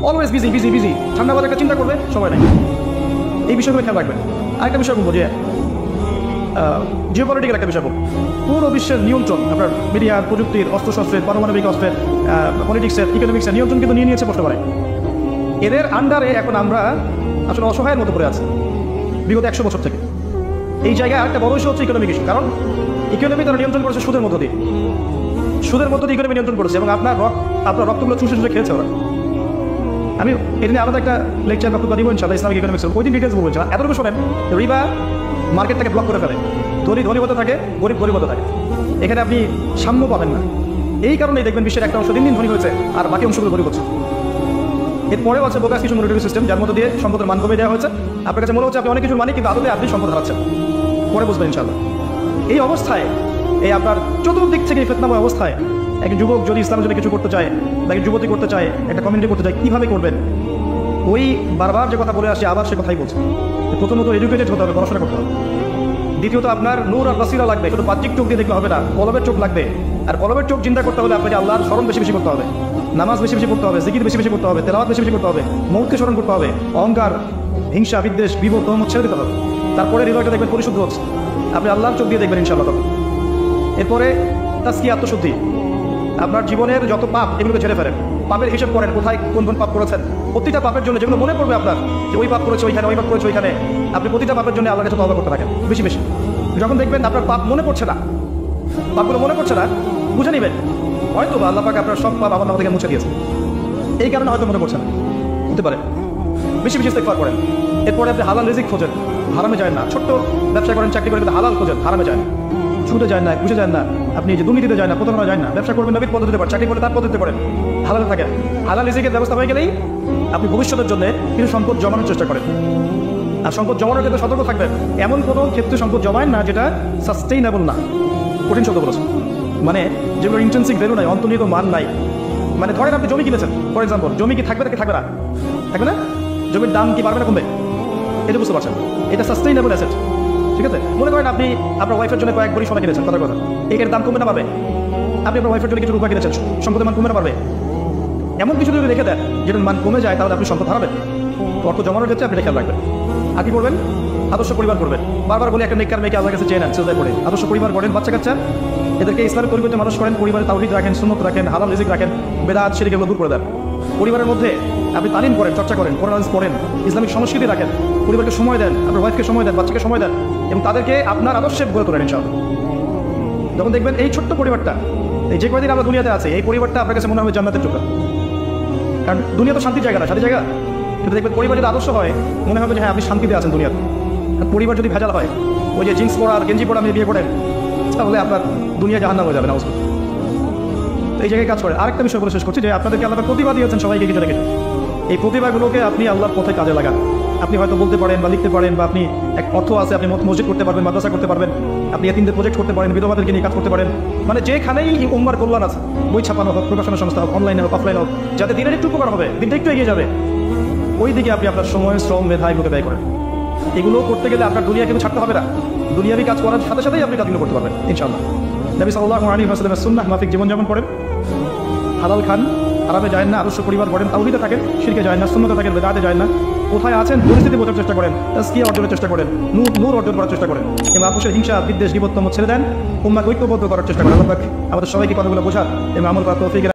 অলওয়েজ বিজি বিজি বিজি, ঠান্ডা বাজারটা চিন্তা করবে সময় নেই। এই বিষয়গুলো খেয়াল রাখবেন। আরেকটা বিষয় বলবো, যে জিওপলিটিক্যাল একটা বিষয় বলবো, পুরো বিশ্বের নিয়ন্ত্রণ আপনার মিডিয়ার, প্রযুক্তির, অস্ত্রশস্ত্রের, পারমাণবিক অস্ত্রের, পলিটিক্সের, ইকোনমিক্সের নিয়ন্ত্রণ কিন্তু নিয়ে নিয়েছে বসতে পারে। এদের আন্ডারে এখন আমরা আসলে অসহায়ের মতো পড়ে আছি বিগত 100 বছর থেকে। এই জায়গায় একটা বড় ইস্যু হচ্ছে ইকোনমিক ইস্যু, কারণ ইকোনমি তারা নিয়ন্ত্রণ করেছে সুদের মধ্য দিয়ে। সুদের মধ্যে দিয়ে ইকোনমি নিয়ন্ত্রণ করেছে এবং আপনার রক্তগুলো চুষে চুষে খেয়েছে ওরা। আমি এটা নিয়ে আলাদা একটা লেকচার বক্তব্য দিব ইনশাআল্লাহ, ইসলামিক ইকোনমিক্স ওই দিন ডিটেলস বলবো ইনশাআল্লাহ। এতটুকু শোনেন, রিবা মার্কেটটাকে ব্লক করে ফেলে, ধনী হতে থাকে, গরিব হতে থাকে। এখানে আপনি সাম্য পাবেন না। এই কারণেই দেখবেন বিশ্বের একটা অংশ দিন দিন ধনী হয়েছে আর বাকি অংশগুলো গরিব হচ্ছে। এরপরেও আছে বোগাস কিছু মনিটরি সিস্টেম, যার মধ্যে দিয়ে সম্পদের মান কমে দেওয়া হয়েছে। আপনার কাছে মনে হচ্ছে আপনি অনেক কিছু মানি, কিন্তু আদতে আপনি সম্পদ হারাচ্ছেন। পরে বুঝবেন ইনশাআল্লাহ। এই অবস্থায়, এই আপনার চতুর্দিক থেকে ফিতনাময় অবস্থায় একজন যুবক যদি ইসলামের জন্য কিছু করতে চায় বা একজন যুবতী করতে চায়, একটা কমিউনিটি করতে চায়, কীভাবে করবেন? ওই বারবার যে কথা বলে আসি আবার সে কথাই বলছে। প্রথমত এডুকেটেড হতে হবে, পড়াশোনা করতে হবে। দ্বিতীয়ত আপনার নূর আর বাসিরা লাগবে, শুধু বাহ্যিক চোখ দিয়ে দেখলে হবে না, কলবের চোখ লাগবে। আর কলবের চোখ চিন্তা করতে হলে আপনাকে আল্লাহর স্মরণ বেশি বেশি করতে হবে, নামাজ বেশি বেশি পড়তে হবে, জিকির বেশি বেশি করতে হবে, তেলাওয়াত বেশি বেশি করতে হবে, মৌতকে স্মরণ করতে হবে, অহংকার, হিংসা, বিদ্বেষ, বিভোগ, তহমত ছেড়ে দিতে হবে। তারপরে হৃদয়টা দেখবেন পরিশুদ্ধ হচ্ছে, আপনি আল্লাহর চোখ দিয়ে দেখবেন ইনশাআল্লাহ। এরপরে তাজকিয়া, আত্মশুদ্ধি। আপনার জীবনের যত পাপ এগুলোকে ছেড়ে ফেলেন, পাপের হিসেব করেন কোথায় কোন কোন পাপ করেছেন। প্রতিটা পাপের জন্য যেগুলো মনে পড়বে আপনার যে ওই পাপ করেছে ওইখানে, ওই পাপ করেছে ওইখানে, আপনি প্রতিটা পাপের জন্য আল্লাহর কাছে তওবা করতে থাকেন বেশি বেশি। যখন দেখবেন আপনার পাপ মনে পড়ছে না, পাপগুলো মনে পড়ছে না, বুঝে নেবেন হয়তো আল্লাহ পাক আপনার সব পাপ আমার নাম থেকে মুছে দিয়েছে, এই কারণে হয়তো মনে পড়ছে না, হতে পারে। বেশি বেশি ইস্তেগফার করেন। এরপরে আপনি হালাল রিজিক খোঁজেন, হারামে যায় না। ছোট্ট ব্যবসা করেন, চাকরি করেন, হালাল খোঁজেন, হারামে যায় না, সুদে যায় না, বুঝে যায় না, আপনি যে দুর্নীতিতে যায় না, প্রতারণা যায় না। ব্যবসা করবেন নবীর পদ্ধতিতে পারেন, চাকরি করলে তার পদ্ধতিতে করেন, হালালে থাকেন। হালাল রিজিকের ব্যবস্থা হয়ে গেলেই আপনি ভবিষ্যতের জন্য কিছু সম্পদ জমানোর চেষ্টা করেন। আর সম্পদ জমানোর ক্ষেত্রে সতর্ক থাকবেন, এমন কোনো ক্ষেত্রে সম্পদ জমায় না যেটা সাস্টেইনেবল না। কঠিন শব্দ বলেছে, মানে যেগুলো ইন্টেন্সিক ভ্যালু নাই, অন্তর্নিহিত মান নাই। মানে ধরেন আপনি জমি কিনেছেন, ফর এক্সাম্পল, জমি কি থাকবে নাকি থাকবে না? থাকবে না। জমির দাম কি বাড়বে না কমবে? এটা বুঝতে পারছেন, এটা সাস্টেইনেবল অ্যাসেট। ঠিক আছে, মনে করেন আপনি আপনার ওয়াইফের জন্য কয়েক ভরি সোনা কিনেছেন, কথার কথা, এর দাম কমবে না পারবে? আপনি আপনার ওয়াইফের জন্য কিছু রূপা কিনেছেন, সম্পদের মান কমবে না পারবে? এমন কিছু যদি রেখে দেন যেটার মান কমে যায়, তাহলে আপনি সম্পদ হারাবেন। অর্থ জমানোর ক্ষেত্রে আপনি খেয়াল রাখবেন। আর কি করবেন? আদর্শ পরিবার করবেন। বারবার বলে একটা নেককার মেয়েকে আল্লাহর কাছে চেয়ে নেন, সেজদায় পড়ে। আদর্শ পরিবার করেন, বাচ্চা কাচ্চা এদেরকে ইসলামের পরিবর্তে মানুষ করেন, পরিবারে তাওহীদ রাখেন, সুন্নাত রাখেন, হালাল রিজিক রাখেন, বেদাত শিরক এগুলো দূর করে দেন। পরিবারের মধ্যে আপনি তালিম করেন, চর্চা করেন, কোরআন হাদিস পড়েন, ইসলামিক সংস্কৃতি রাখেন, পরিবারকে সময় দেন, আপনার ওয়াইফকে সময় দেন, বাচ্চাকে সময় দেন, এবং তাদেরকে আপনার আদর্শে গড়ে তোলেন ইনশাআল্লাহ। যখন দেখবেন এই ছোট্ট পরিবারটা, এই যে কয়দিন আমরা দুনিয়াতে আছি, এই পরিবারটা আপনার কাছে মনে হবে জান্নাতের টুকরা। কারণ দুনিয়া তো শান্তির জায়গা না, শান্তির জায়গা, কিন্তু দেখবেন পরিবার যদি আদর্শ হয়, মনে হবে যে হ্যাঁ আপনি শান্তিতে আছেন দুনিয়াতে। আর পরিবার যদি ভেজাল হয়, ওই যে জিন্স পরা আর গেঞ্জি পরা আপনি বিয়ে করেন, তাহলে আপনার দুনিয়া জাহান্নাম হয়ে যাবে না। এই জায়গায় কাজ করে। আরেকটা বিষয় বলে শেষ করছি, যে আপনাদেরকে আল্লাহ প্রতিভা দিয়েছেন সবাইকে কিছু রেখে, এই প্রতিভাগুলোকে আপনি আল্লাহর পথে কাজে লাগান। আপনি হয়তো বলতে পারেন বা লিখতে পারেন, বা আপনি এক অর্থ আছে, আপনি মসজিদ করতে পারবেন, মাদ্রাসা করতে পারবেন, আপনি এতিমদের প্রজেক্ট করতে পারেন, বিধবাদেরকে নিয়ে কাজ করতে পারেন। মানে যেখানেই উম্মার কল্যাণ আছে, বই ছাপানো হোক, প্রকাশনা সংস্থা হোক, অনলাইনে হোক, অফলাইন হোক, যাতে দিনের একটু উপকার হবে, দিনটা একটু এগিয়ে যাবে, ওই দিকে আপনি আপনার সময়, শ্রম, মেধা এগুলোকে ব্যয় করেন। এগুলো করতে গেলে আপনার দুনিয়া কিন্তু ছাড়তে হবে না, দুনিয়াবি কাজ করার সাথে সাথেই আপনি কাজগুলো করতে পারবেন ইনশাআল্লাহ। নবী সাল্লাল্লাহু আলাইহি ওয়াসাল্লামের সুন্নাহ মাফিক জীবনযাপন করেন, হালাল খান, হারামে যায় না, আদর্শ পরিবার গড়েন, তাওহীদে থাকেন, শিরকে যায় না, সুন্নতে থাকেন, বেদাতে যায় না। কোথায় আছেন পরিস্থিতি বোঝার চেষ্টা করেন, তাজকিয়া অর্জনের চেষ্টা করেন, নূর অর্জন করার চেষ্টা করেন, এবং আপোষের হিংসা, বিদ্বেষ, বিভক্তমত ছেড়ে দেন, উম্মাহকে ঐক্যবদ্ধ করার চেষ্টা করেন। আল্লাহ পাক আমাদের সবাইকে কথাগুলো বোঝার এবং আমল করার তৌফিক